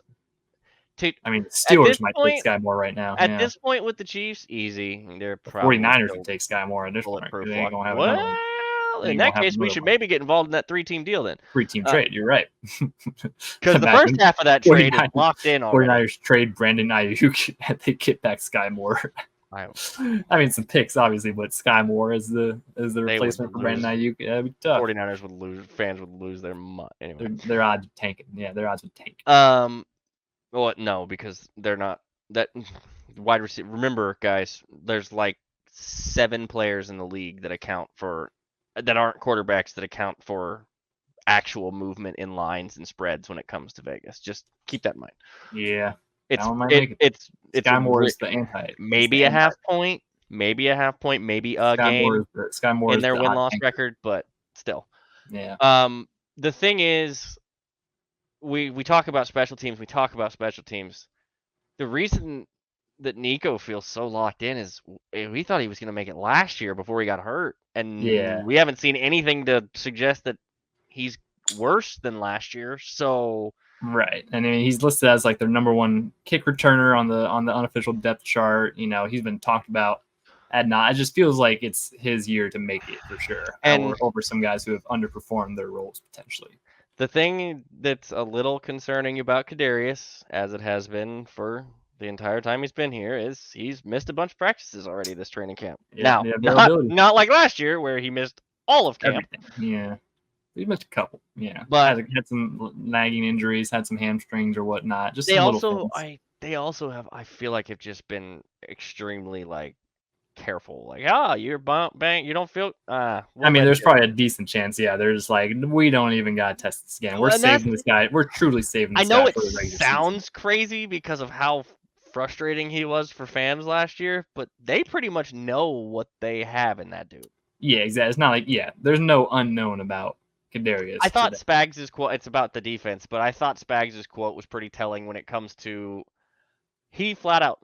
I mean, the Steelers might take Sky Moore right now. At this point with the Chiefs, easy. They're probably 49ers would take Sky Moore at this point. Well, in that case, we should maybe get involved in that 3-team deal then. 3-team trade, you're right. Because the first half of that trade is locked in already. 49ers trade Brandon Ayuk and they get back Sky Moore. I mean, some picks, obviously, but Sky Moore is the replacement for Brandon Ayuk. That'd be tough. 49ers would lose. Fans would lose their mind. Anyway. Their odds would tank. Yeah, their odds would tank. Well, no, because they're not that wide receiver. Remember, guys, there's like 7 players in the league that aren't quarterbacks that account for actual movement in lines and spreads when it comes to Vegas. Just keep that in mind. Yeah. It's Sky Moore is the anti. Maybe a half point, maybe a game Sky Moore in their win-loss record, but still. Yeah. The thing is, we talk about special teams. The reason that Nico feels so locked in is we thought he was going to make it last year before he got hurt, and we haven't seen anything to suggest that he's worse than last year. So right, and I mean he's listed as like their number 1 kick returner on the unofficial depth chart. You know, he's been talked about. And it just feels like it's his year to make it for sure, and over some guys who have underperformed their roles potentially. The thing that's a little concerning about Kadarius, as it has been for the entire time he's been here, is he's missed a bunch of practices already this training camp. Yeah, not like last year where he missed all of camp. Everything. Yeah, he missed a couple. Yeah, but had some nagging injuries, had some hamstrings or whatnot. Just they also have. I feel like have just been extremely like careful, like you're bang, you don't feel I mean there's probably a decent chance they're just like, we don't even gotta test this again, we're saving this guy, we're truly saving this guy. I know it sounds crazy because of how frustrating he was for fans last year, but they pretty much know what they have in that dude. Yeah, exactly. It's not like there's no unknown about Kadarius. I thought Spags' quote, it's about the defense, but I thought Spags' quote was pretty telling when it comes to he flat out,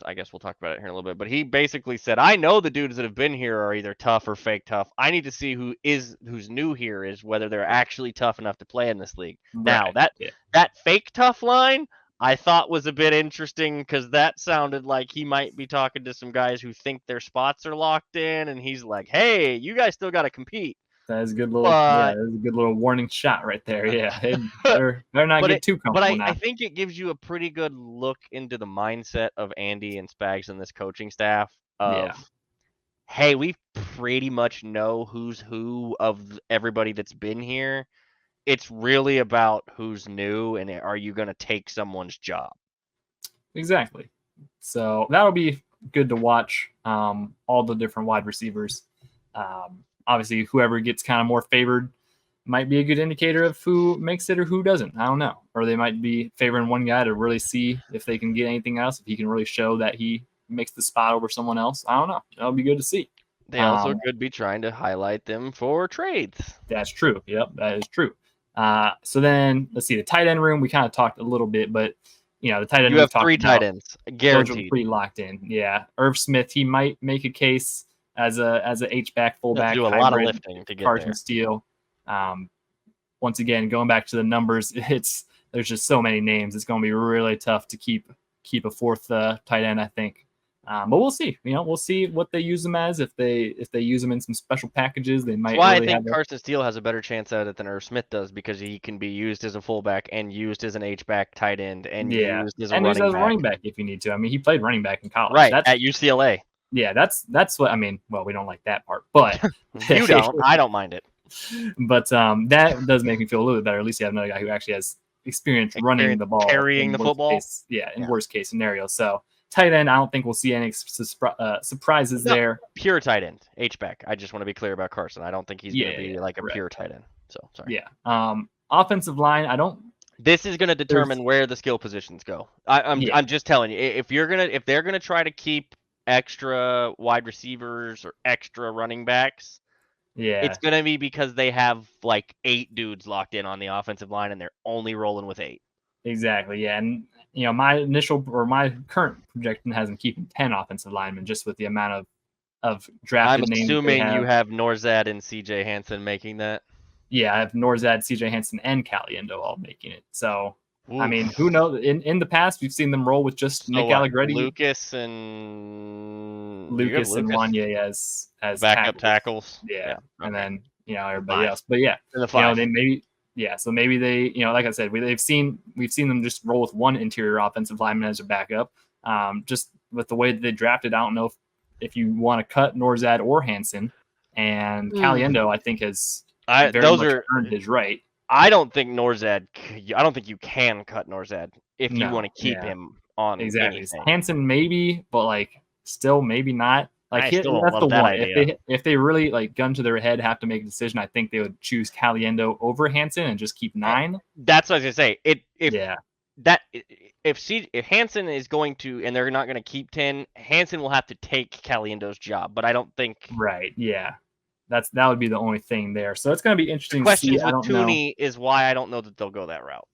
I guess we'll talk about it here in a little bit, but he basically said, I know the dudes that have been here are either tough or fake tough. I need to see who's new here is whether they're actually tough enough to play in this league. Right. Now, that fake tough line, I thought was a bit interesting because that sounded like he might be talking to some guys who think their spots are locked in, and he's like, hey, you guys still got to compete. That is a good little warning shot right there. Yeah, they're not get too comfortable. But I think it gives you a pretty good look into the mindset of Andy and Spags and this coaching staff. Hey, we pretty much know who's who of everybody that's been here. It's really about who's new and are you going to take someone's job? Exactly. So that'll be good to watch. All the different wide receivers. Obviously, whoever gets kind of more favored might be a good indicator of who makes it or who doesn't. I don't know. Or they might be favoring one guy to really see if they can get anything else, if he can really show that he makes the spot over someone else. I don't know. That'll be good to see. They also could be trying to highlight them for trades. That's true. Yep, that is true. So then, let's see. The tight end room, we kind of talked a little bit, but, the tight end room. You have 3 tight ends, guaranteed. Those are pretty locked in. Yeah. Irv Smith, he might make a case as a H-back, fullback. Do a lot of lifting to get Carson there. Steele. Once again, going back to the numbers, there's just so many names. It's going to be really tough to keep a 4th tight end, I think. But we'll see. We'll see what they use them as. If they use them in some special packages, they might. That's why I think Carson Steele has a better chance at it than Irv Smith does, because he can be used as a fullback and used as an H-back tight end and used as a running back if you need to. I mean, he played running back in college, right? At UCLA. Yeah, that's what I mean. Well, we don't like that part, but you don't. I don't mind it. But that does make me feel a little bit better. At least you have another guy who actually has experience running the ball, carrying the football. In worst case scenario. So tight end, I don't think we'll see any surprises there. Pure tight end, H-back. I just want to be clear about Carson. I don't think he's going to be like a pure tight end. So sorry. Yeah. Offensive line, I don't. This is going to determine where the skill positions go. I'm just telling you, if they're gonna try to keep extra wide receivers or extra running backs, it's going to be because they have like 8 dudes locked in on the offensive line and they're only rolling with 8. Exactly. Yeah. And, my current projection has them keeping 10 offensive linemen just with the amount of drafted names. I'm assuming you have Norzad and CJ Hansen making that. Yeah, I have Norzad, CJ Hansen, and Caliendo all making it. So, I mean, who knows? In the past, we've seen them roll with just Nick Allegretti. Lucas and Wanye as backup tackles. Yeah. Okay. And then, everybody else. But yeah, so maybe they, like I said, we've seen them just roll with one interior offensive lineman as a backup. Just with the way that they drafted, I don't know if you want to cut Norzad or Hansen. And Caliendo, I think, has earned his right. I don't think you can cut Norzad if you want to keep him on. Exactly. Anything. Hansen maybe, but still maybe not. I still love the one. Idea. If they really gun to their head, have to make a decision, I think they would choose Caliendo over Hansen and just keep 9. That's what I was gonna say. If Hansen is going to, and they're not going to keep 10, Hansen will have to take Caliendo's job. But I don't think. Right. Yeah. That would be the only thing there. So it's going to be interesting. Questions with Tooney is why I don't know that they'll go that route.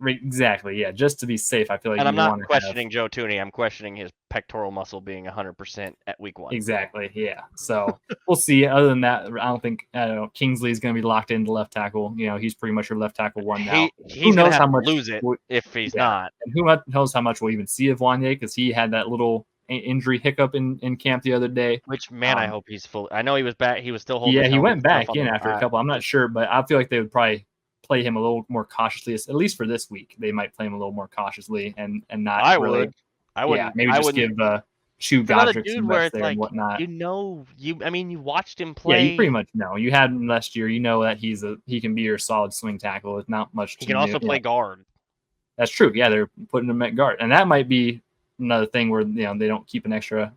Exactly. Yeah. Just to be safe, I feel like. And I'm not questioning Joe Tooney. I'm questioning his pectoral muscle being 100% at week 1. Exactly. Yeah. So we'll see. Other than that, I don't think Kingsley is going to be locked into left tackle. He's pretty much your left tackle one now. Who knows how much lose it if he's not? And who knows how much we'll even see of Wanye because he had that little injury hiccup in camp the other day. Which I hope he's full. I know he was back. He was still holding. Yeah, he went back in after a couple. I'm not sure, but I feel like they would probably play him a little more cautiously. At least for this week, they might play him a little more cautiously and not. I would. Yeah, maybe just give Shu Godric some reps there and whatnot. You watched him play. Yeah, you pretty much know. You had him last year. You know that he can be your solid swing tackle. It's not much. He can also play guard. That's true. Yeah, they're putting him at guard, and that might be another thing where they don't keep an extra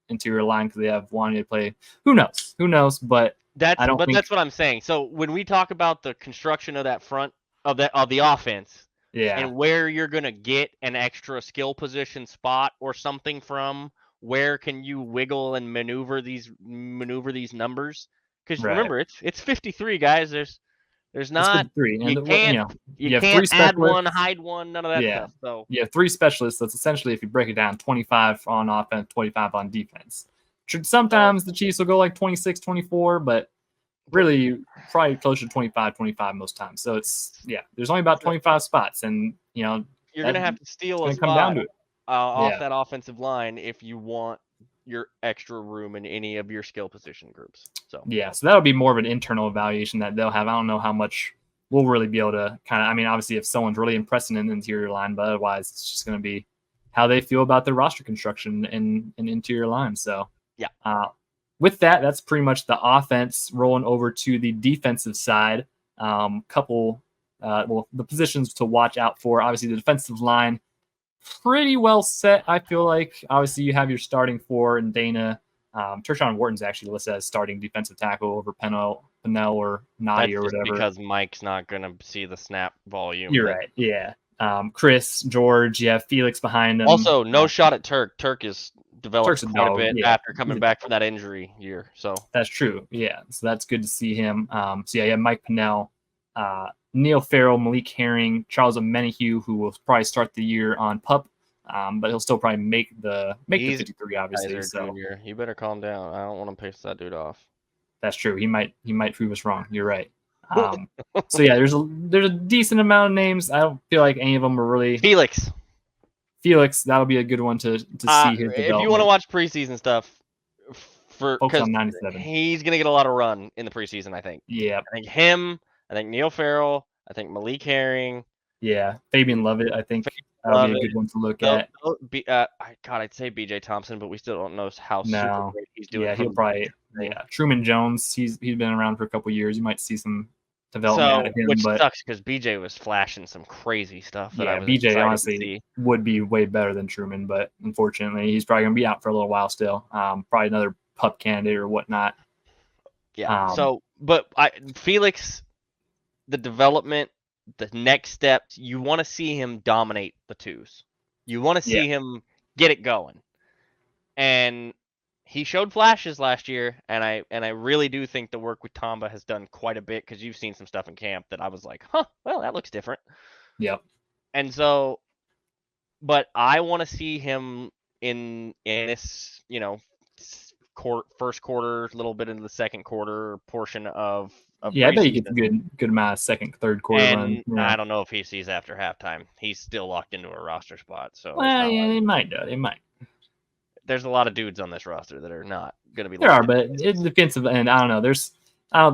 interior line because they have Wanye to play. Who knows? But that's what I'm saying. So when we talk about the construction of that front of the offense, and where you're gonna get an extra skill position spot or something from, where can you wiggle and maneuver these numbers? Because remember, it's 53 guys. There's not. You can't add one, hide one, none of that stuff. So you have 3 specialists. That's essentially, if you break it down, 25 on offense, 25 on defense. Sometimes the Chiefs will go 26, 24, but really probably closer to 25 most times. So there's only about 25 spots, and you're gonna have to steal a spot off that offensive line if you want your extra room in any of your skill position groups. So that'll be more of an internal evaluation that they'll have. I don't know how much we'll really be able to obviously if someone's really impressing in the interior line, but otherwise it's just going to be how they feel about their roster construction in interior line. So with that's pretty much the offense. Rolling over to the defensive side, the positions to watch out for. Obviously the defensive line, pretty well set, I feel like. Obviously, you have your starting 4 and Dana. Tershawn Wharton's actually listed as starting defensive tackle over Pennell or Noddy or whatever. Because Mike's not going to see the snap volume. You're right, yeah. Chris, George, you have Felix behind him. Also, no shot at Turk. Turk is developed quite a bit after coming back from that injury year. So that's true, yeah. So that's good to see him. You have Mike Pennell, Neil Farrell, Malik Herring, Charles Omenihu, who will probably start the year on PUP, but he'll still probably make the 53, obviously. So junior. You better calm down. I don't want to piss that dude off. That's true. He might prove us wrong. You're right. There's a decent amount of names. I don't feel like any of them are really Felix. That'll be a good one to see his development. If you want to watch preseason stuff, focus on 97. He's gonna get a lot of run in the preseason. I think. Yeah. I think him. I think Neil Farrell. I think Malik Herring. Yeah, Fabian Lovett. I think that'll be a good one to look at. I'd say B.J. Thompson, but we still don't know how super great he's doing. Yeah, he'll probably. Yeah, Truman Jones. He's been around for a couple years. You might see some development out of him. Which But sucks because BJ was flashing some crazy stuff that I yeah, was BJ excited to honestly see. would be way better than Truman, but unfortunately, he's probably going to be out for a little while still. Probably another pup candidate or whatnot. Yeah. But Felix, the development, the next steps, you want to see him dominate the twos. You want to Yeah, see him get it going. And he showed flashes last year, and I really do think the work with Tamba has done quite a bit because you've seen some stuff in camp that I was like, huh, well, that looks different. yep, And so, but I want to see him in this, first quarter, a little bit into the second quarter portion of yeah. I bet he gets a preseason. good amount of second, third quarter run. And Yeah. I don't know if he sees after halftime. He's still locked into a roster spot, so it's Well, not yeah, like it might do. It might. there's a lot of dudes on this roster that are not going to be There are, locked into but in defensive end, I don't know. There's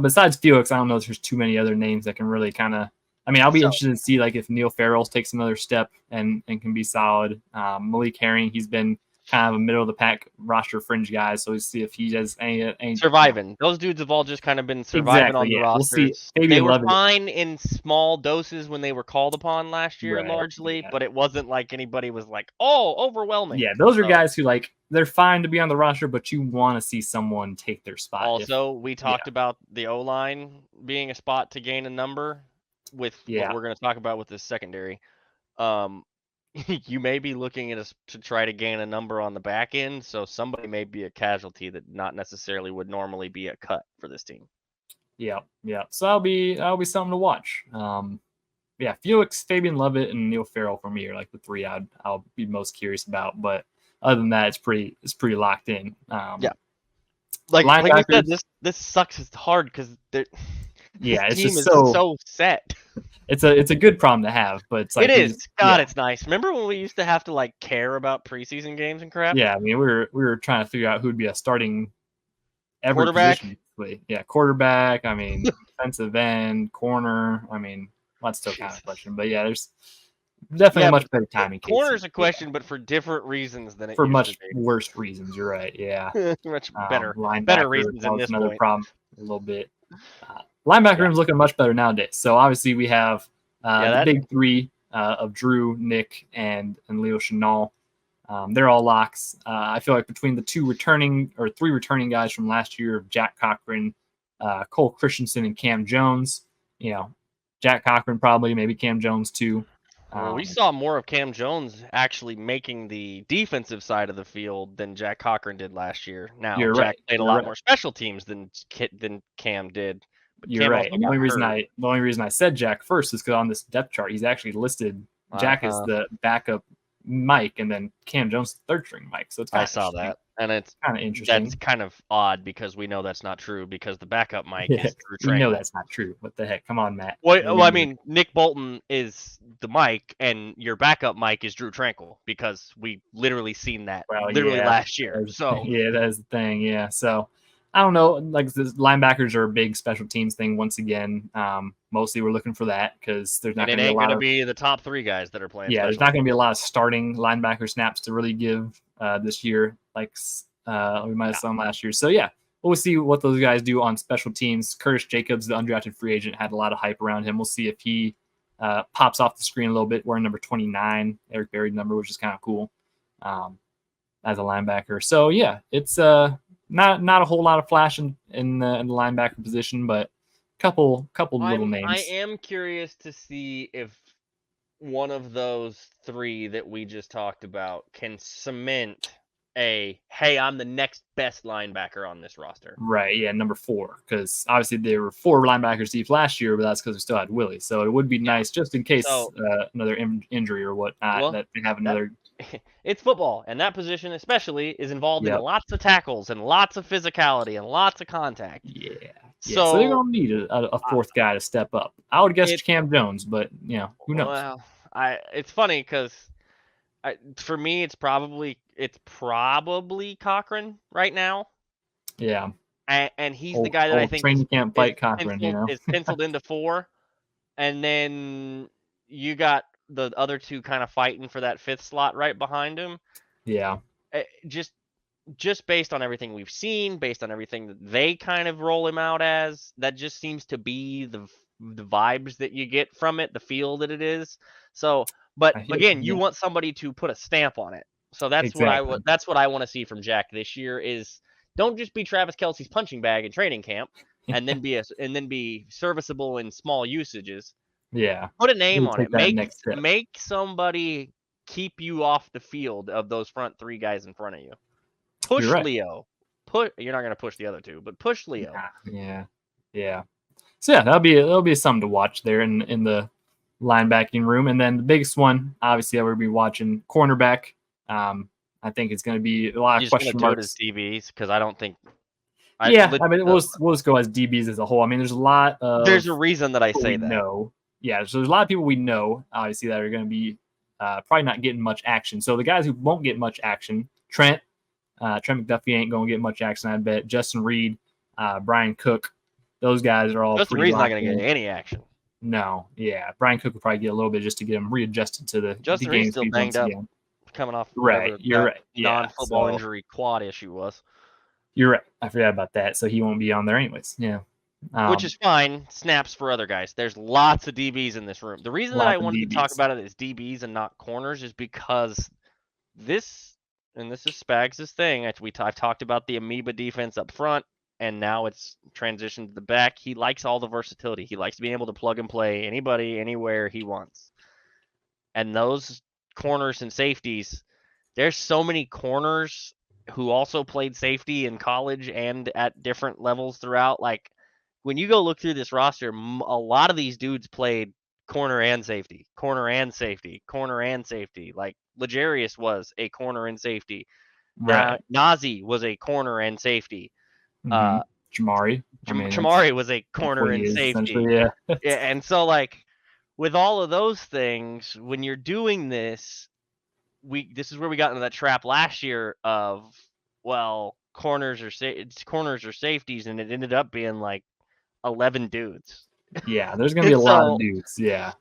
besides Felix, I don't know if there's too many other names that can really kind of. I mean, I'll be So interested to see like if Neil Farrell takes another step and can be solid. Malik Herring, he's been kind of a middle of the pack roster fringe guy, so we'll see if he does any surviving. Those dudes have all just kind of been surviving exactly. on the Yeah, we'll see. rosters. They Fabian were Lovett, fine in small doses when they were called upon last year, right? largely, Yeah, but it wasn't like anybody was like, "Oh, overwhelming." yeah. Those are So guys who like they're fine to be on the roster, but you want to see someone take their spot. If also, we yeah, talked about the O line being a spot to gain a number with what yeah. we're going to talk about with this secondary. Um, you may be looking at us to try to gain a number on the back end, so somebody may be a casualty that not necessarily would normally be a cut for this team. Yeah, yeah. So that'll be something to watch. Yeah, Felix, Fabian Lovett, and Neil Farrell for me are like the three I'll be most curious about. But other than that, it's pretty locked in. Yeah. Like we said, Linebackers, this sucks. It's hard because this yeah, it's team just is so set. it's a good problem to have, but it's It like we is. just God, yeah it's nice. Remember when we used to have to like care about preseason games and crap? yeah. I mean we were trying to figure out who'd be a starting every Quarterback. position. Yeah, quarterback. I mean defensive end, corner. I mean that's still kind of a Jesus. question, but yeah, there's definitely Yeah, a much but better time in corner's KC. a question, but for different reasons than it For used to much be. worse reasons. You're right. Yeah. Much better Linebacker, reasons that in was this another point. problem a little bit. Linebacker Yeah. room's looking much better nowadays. So obviously we have Yeah, the that big three of Drew, Nick, and Leo Chenal. They're all locks. I feel like between the three returning guys from last year of Jack Cochran, Cole Christensen, and Cam Jones, Jack Cochran probably, maybe Cam Jones too. well, we saw more of Cam Jones actually making the defensive side of the field than Jack Cochran did last year. Now, You're Jack right. played a You're lot right. more special teams than Cam did, but You're Cam right. also And the got only hurt. reason I said Jack first is because on this depth chart, he's actually listed Jack as Uh-huh. the backup Mike, and then Cam Jones third string Mike. So it's I kind of saw interesting. that, and Kind of that's interesting. kind of odd because we know that's not true because the backup mic Yeah, is Drew we know Tranquil. that's not true. What the heck? Come on, Matt. Well, I mean, Nick Bolton is the mic, and your backup mic is Drew Tranquil because we literally seen that Well, literally yeah, last year. So yeah, that's the thing. Yeah, so I don't know. Like the linebackers are a big special teams thing once again. Mostly we're looking for that because there's not and going it to be a ain't lot gonna of be the top three guys that are playing yeah, there's special not going to teams. be a lot of starting linebacker snaps to really give this year, like we might have seen last year. So yeah, we'll see what those guys do on special teams. Curtis Jacobs, the undrafted free agent, had a lot of hype around him. We'll see if he pops off the screen a little bit. Wearing number 29, Eric Berry's number, which is kind of cool as a linebacker. So yeah, it's not a whole lot of flash in the linebacker position, but couple little I names. am curious to see if one of those three that we just talked about can cement hey, I'm the next best linebacker on this roster. Right, yeah, number 4, because obviously there were 4 linebackers deep last year, but that's because we still had Willie. So it would be nice just in case So another injury or whatnot that they have another. It's football, and that position especially is involved in Yep. lots of tackles and lots of physicality and lots of contact. Yeah. So, So they're gonna need a fourth guy to step up. I would guess Cam Jones, but who knows? Well, it's funny because for me it's probably Cochran right now. Yeah. And he's the guy that I Old think training camp fight Cochran, is penciled into 4, and then you got the other two kind of fighting for that 5th slot right behind him. Yeah. Just based on everything we've seen, based on everything that they kind of roll him out as, that just seems to be the vibes that you get from it, the feel that it is. So, but I hear again, you yeah, want somebody to put a stamp on it. So that's what exactly. that's what I want to see from Jack this year is don't just be Travis Kelce's punching bag in training camp and then be serviceable in small usages. Yeah, Put a name really on it. take that next step. Make somebody keep you off the field of those front three guys in front of you. You're Push right. Leo. You're not going to push the other two, but push Leo. Yeah, yeah. So yeah, that'll be something to watch there in the linebacking room. And then the biggest one, obviously, that we'll be watching cornerback. I think it's going to be a lot You of just want to question do it as marks. DBs because I don't think Yeah, I mean, we'll just go as DBs as a whole. I mean, there's a lot there's of a reason that I people say we that. know. Yeah, so there's a lot of people we know, obviously, that are going to be probably not getting much action. So the guys who won't get much action, Trent McDuffie ain't going to get much action, I bet. Justin Reed, Brian Cook, those guys are all Justin pretty Reed's not locked going to in. get any action. No, yeah. Brian Cook will probably get a little bit just to get him readjusted to the Justin Reed's game still speed banged once up, again. coming off Right. whatever You're that right. Yeah. non-football So injury quad issue was. you're right. I forgot about that. So he won't be on there anyways. Yeah. Which is fine. Snaps for other guys. There's lots of DBs in this room. The reason that I Lots of wanted to talk DBs. about it as DBs and not corners is because this is Spags' thing. I've talked about the amoeba defense up front, and now it's transitioned to the back. He likes all the versatility. He likes being able to plug and play anybody, anywhere he wants. And those corners and safeties, there's so many corners who also played safety in college and at different levels throughout. Like when you go look through this roster, a lot of these dudes played corner and safety, corner and safety, corner and safety. Like Legarius was a corner and safety. Right. Nazi was a corner and safety. Mm-hmm. Jamari. I mean, Chamari was a that's corner what he and is safety. essentially. Yeah. Yeah, and so like with all of those things, when you're doing this, this is where we got into that trap last year of well, corners or safeties, and it ended up being like 11 dudes. Yeah. There's going to be a lot of dudes. Yeah.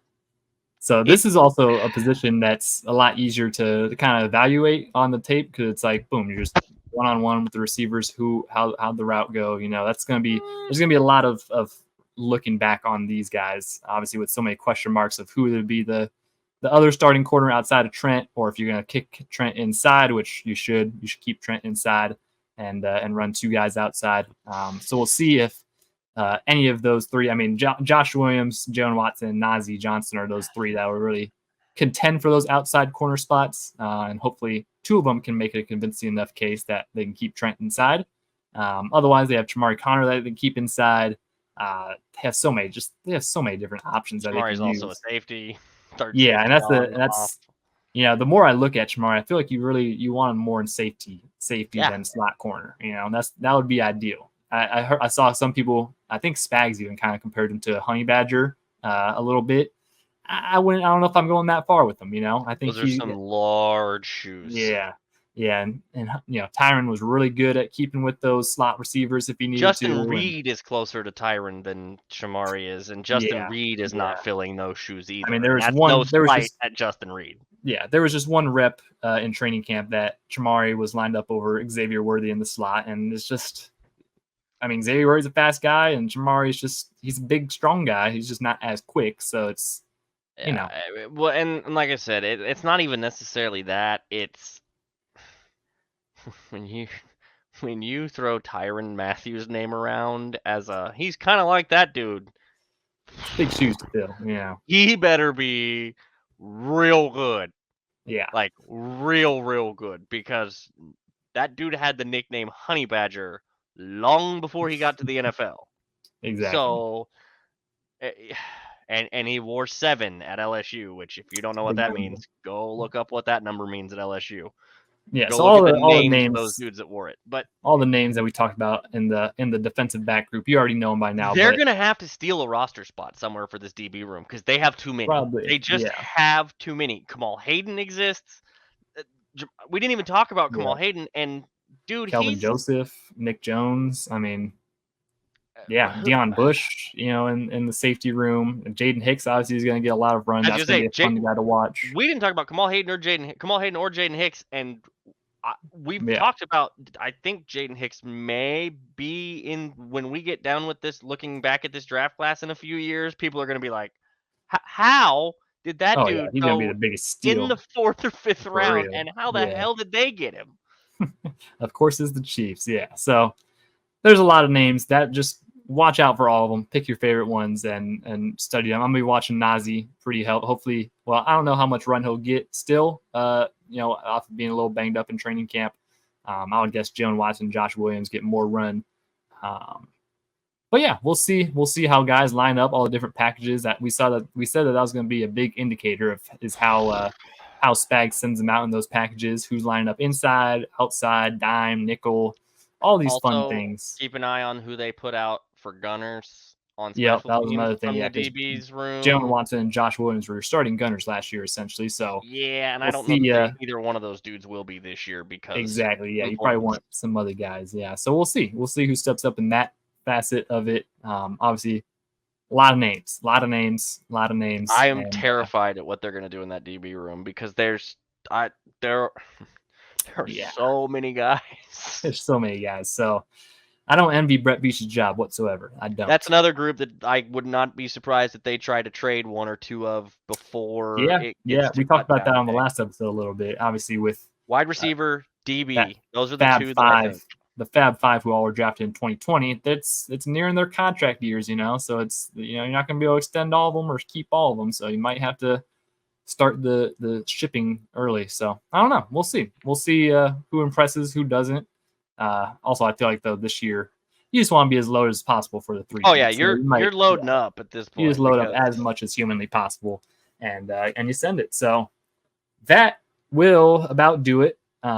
So this is also a position that's a lot easier to kind of evaluate on the tape because it's like, boom, you're just one-on-one with the receivers. How'd the route go? That's going to be there's going to be a lot of looking back on these guys, obviously with so many question marks of who would be the other starting corner outside of Trent, or if you're going to kick Trent inside, which you should keep Trent inside and run two guys outside. So we'll see if any of those three. I mean, Josh Williams, Jalen Watson, and Najee Johnson are those three that will really contend for those outside corner spots. And hopefully two of them can make it a convincing enough case that they can keep Trent inside. Otherwise, they have Chamari Connor that they can keep inside. They have so many different options that Chamari's they can use. also a safety. Yeah, and that's the more I look at Chamari, I feel like you want him more in safety than slot corner. That would be ideal. I saw some people, I think Spags even kind of compared him to Honey Badger a little bit. I don't know if I'm going that far with him. I think those are some large shoes. Yeah. And Tyron was really good at keeping with those slot receivers if he needed to. Justin Reed is closer to Tyron than Chamari is, and Justin Reed is not filling those shoes either. I mean, there was just at Justin Reed. Yeah, there was just one rep in training camp that Chamari was lined up over Xavier Worthy in the slot, and it's just, I mean, Xavier Worthy's a fast guy, and Chamari's he's a big, strong guy. He's just not as quick, so it's, Well, and like I said, it's not even necessarily that. It's when you throw Tyrann Mathieu's name around as he's kind of like that dude. Big shoes to fill, He better be real good. Yeah. Like real good, because that dude had the nickname Honey Badger long before he got to the NFL. Exactly. So, and he wore 7 at LSU, which if you don't know what that means, go look up what that number means at LSU. Yeah, go so look all at the names names of those dudes that wore it. But all the names that we talked about in the defensive back group, you already know them by now. They're gonna have to steal a roster spot somewhere for this DB room because they have too many. Probably, they just have too many. Kamal Hayden exists. We didn't even talk about Kamal Hayden, and dude, Kelvin Joseph, Nick Jones. I mean, Deion Bush, in the safety room. Jaden Hicks obviously is going to get a lot of runs. That's going to be a fun guy to watch. We didn't talk about Kamal Hayden or Jaden Hicks, and We've Yeah. talked about. I think Jaden Hicks may be in when we get down with this. Looking back at this draft class in a few years, people are going to be like, "How did that Oh yeah, dude he's gonna be go the biggest in the steal 4th or 5th for round? real. And how the Yeah. hell did they get him?" Of course, it's the Chiefs. Yeah. So there's a lot of names that just watch out for all of them. Pick your favorite ones and study them. I'm gonna be watching Nazi pretty hopefully. Well, I don't know how much run he'll get still. Off of being a little banged up in training camp. I would guess Jalen Watson, Josh Williams get more run. But yeah, we'll see. We'll see how guys line up all the different packages that we said that was going to be a big indicator of is how Spag sends them out in those packages. Who's lining up inside, outside, dime, nickel, all these fun Also, things. keep an eye on who they put out for gunners on Yep, special that was teams another thing. from Yeah, the because DB's Jalen room. Watson and Josh Williams were starting gunners last year, essentially. So Yeah, and I we'll don't know see. that either one of those dudes will be this year because Exactly. Yeah, you probably influence. want some other guys. Yeah, so we'll see. We'll see who steps up in that facet of it. Obviously, a lot of names, I am and terrified at what they're going to do in that DB room because there there are yeah, so many guys. there's so many guys. So I don't envy Brett Veach's job whatsoever. I That's don't. another group that I would not be surprised if they try to trade one or two of before Yeah, it yeah, gets to we talked cut about down that on the day. last episode a little bit. Obviously, with Wide uh, receiver, that DB. Those are the Fab two that I Five, think. the Fab Five who all were drafted in 2020. It's nearing their contract years, so it's you're not going to be able to extend all of them or keep all of them. So you might have to start the shipping early. So I don't know. We'll see. We'll see who impresses, who doesn't. Also, I feel like though this year you just want to be as low as possible for the three. Oh yeah, So you're loading up at this you just point load up because as much as humanly possible, and you send it. So that will about do it. you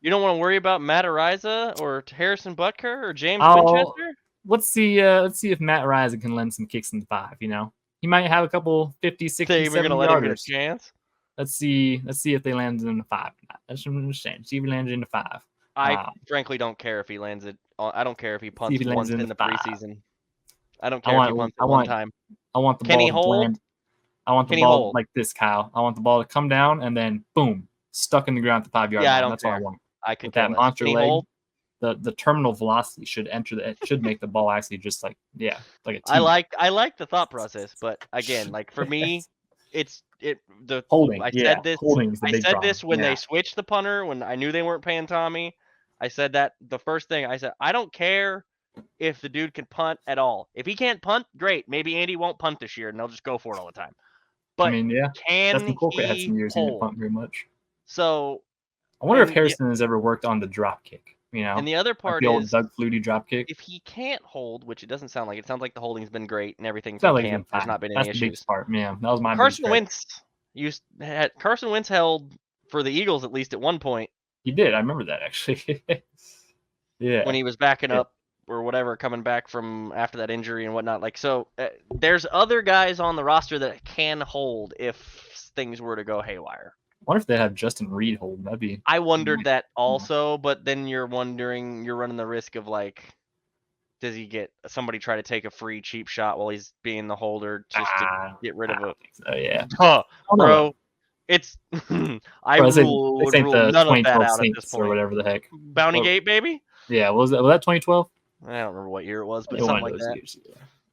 don't want to worry about Matt Ariza or Harrison Butker or James I'll Winchester. let's see if Matt Ryan can lend some kicks in the five. He might have a couple 50, 60, They even gonna 70 let him get a yarders. chance? Let's see if they land in the five. That's what I'm understand. See if he lands in the five. I frankly don't care if he lands it. I don't care if he See if punts he lands once in in the the five. preseason. I don't I care if he want punts I it one want time. I want the Can he ball to hold? land. I want the Can he ball hold? like this, Kyle. I want the ball to come down and then boom, stuck in the ground at the 5 yard Yeah, I line. don't That's all I care. want. I could With care that less. monster Can he leg, hold? the terminal velocity should make the ball actually just like like a I T. like the thought process, but again, like for me, it's it the Holding. I Yeah, said this holding is the I big said problem. this when Yeah. they switched the punter when I knew they weren't paying Tommy. I said that the first thing I said, I don't care if the dude can punt at all. If he can't punt, great. Maybe Andy won't punt this year and they'll just go for it all the time. I But mean, yeah. Dustin can Colquitt had he some years he didn't hold? punt very much. So I wonder if and Harrison has ever worked on the drop kick. and the other Like part the old is Doug Flutie drop kick. if he can't hold, which it doesn't sound like, it sounds like the holding's been great and everything It's from not like he's camp. been There's fine. not been any That's the biggest issues. part. Yeah, that was my biggest Carson gripe. Wentz Carson Wentz held for the Eagles at least at one point He did. I remember that actually. Yeah. when he was backing Yeah. up or whatever, coming back from after that injury and whatnot. Like so, there's other guys on the roster that can hold if things were to go haywire. I wonder if they have Justin Reed hold. That'd be. I wondered that also, but then you're running the risk of like, does he get somebody try to take a free cheap shot while he's being the holder just to get rid of it? So, yeah. Huh, Bro, it's I this would ain't rule the none of that 2012 out at this Saints or point. whatever the heck. Bounty Gate, baby. Yeah, was that 2012? I don't remember what year it was, but One something of like those that. years.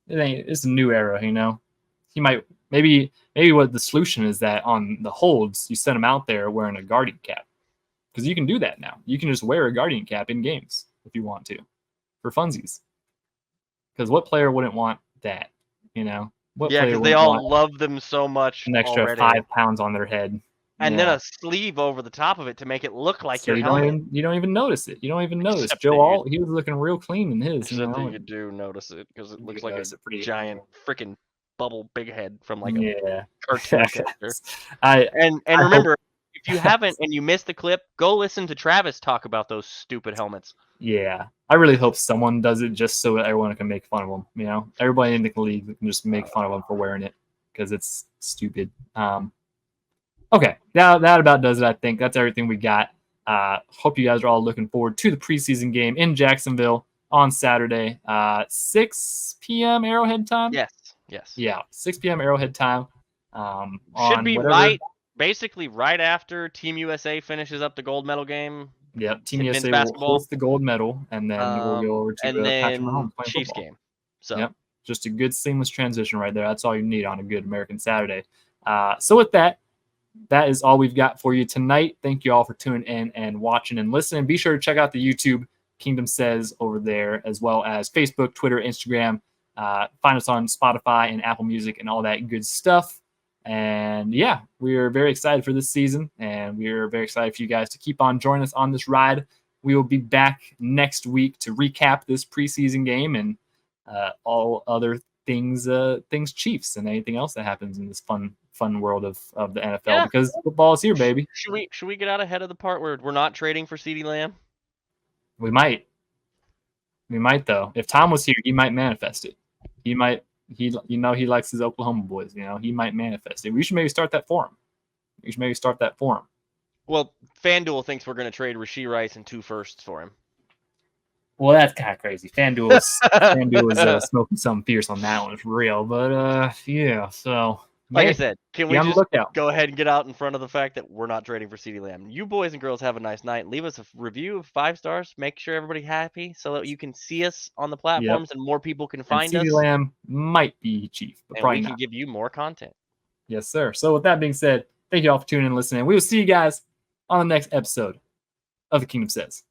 Yeah. It's a new era. He might maybe what the solution is that on the holds you send him out there wearing a guardian cap because you can do that now. You can just wear a guardian cap in games if you want to for funsies. Because what player wouldn't want that? What Yeah, player because they wouldn't want all love them so much an extra already. 5 pounds on their head? And then a sleeve over the top of it to make it look like so your helmet. You don't even notice it. You don't even notice. Except Joe that Alt, he was looking real clean in his. Except that you do notice it because it looks like a giant freaking bubble big head from like a cartoon character. And remember, if you haven't and you missed the clip, go listen to Travis talk about those stupid helmets. Yeah, I really hope someone does it just so everyone can make fun of them. Everybody in the league can just make fun of them for wearing it because it's stupid. Okay, that about does it. I think that's everything we got. Hope you guys are all looking forward to the preseason game in Jacksonville on Saturday, 6 p.m. Arrowhead time. Yes. Yeah, 6 p.m. Arrowhead time. Should be right, basically right after Team USA finishes up the gold medal game Yep. Team men's USA will basketball. host the gold medal, and then we'll go over And to Patrick then Mahomes playing Chiefs football. game. So yep. Just a good seamless transition right there. That's all you need on a good American Saturday. So with that, that is all we've got for you tonight. Thank you all for tuning in and watching and listening. Be sure to check out the YouTube Kingdom Says over there, as well as Facebook, Twitter, Instagram. Find us on Spotify and Apple Music and all that good stuff. And yeah, we are very excited for this season, and we are very excited for you guys to keep on joining us on this ride. We will be back next week to recap this preseason game and all other things Chiefs and anything else that happens in this fun world of the NFL, because football is here, baby. Should we get out ahead of the part where we're not trading for CeeDee Lamb? We might though. If Tom was here, he might manifest it. He likes his Oklahoma boys. He might manifest it. We should maybe start that for him. Well, FanDuel thinks we're going to trade Rashee Rice and 2 firsts for him. Well, that's kind of crazy. FanDuel is smoking something fierce on that one for real. But yeah, so like I said, can we just go ahead and get out in front of the fact that we're not trading for CeeDee Lamb? You boys and girls have a nice night. Leave us a review of 5 stars. Make sure everybody's happy so that you can see us on the platforms and more people can find us. CeeDee Lamb might be Chief, but and probably we can not. give you more content. Yes, sir. So with that being said, thank you all for tuning in and listening. We will see you guys on the next episode of The Kingdom Says.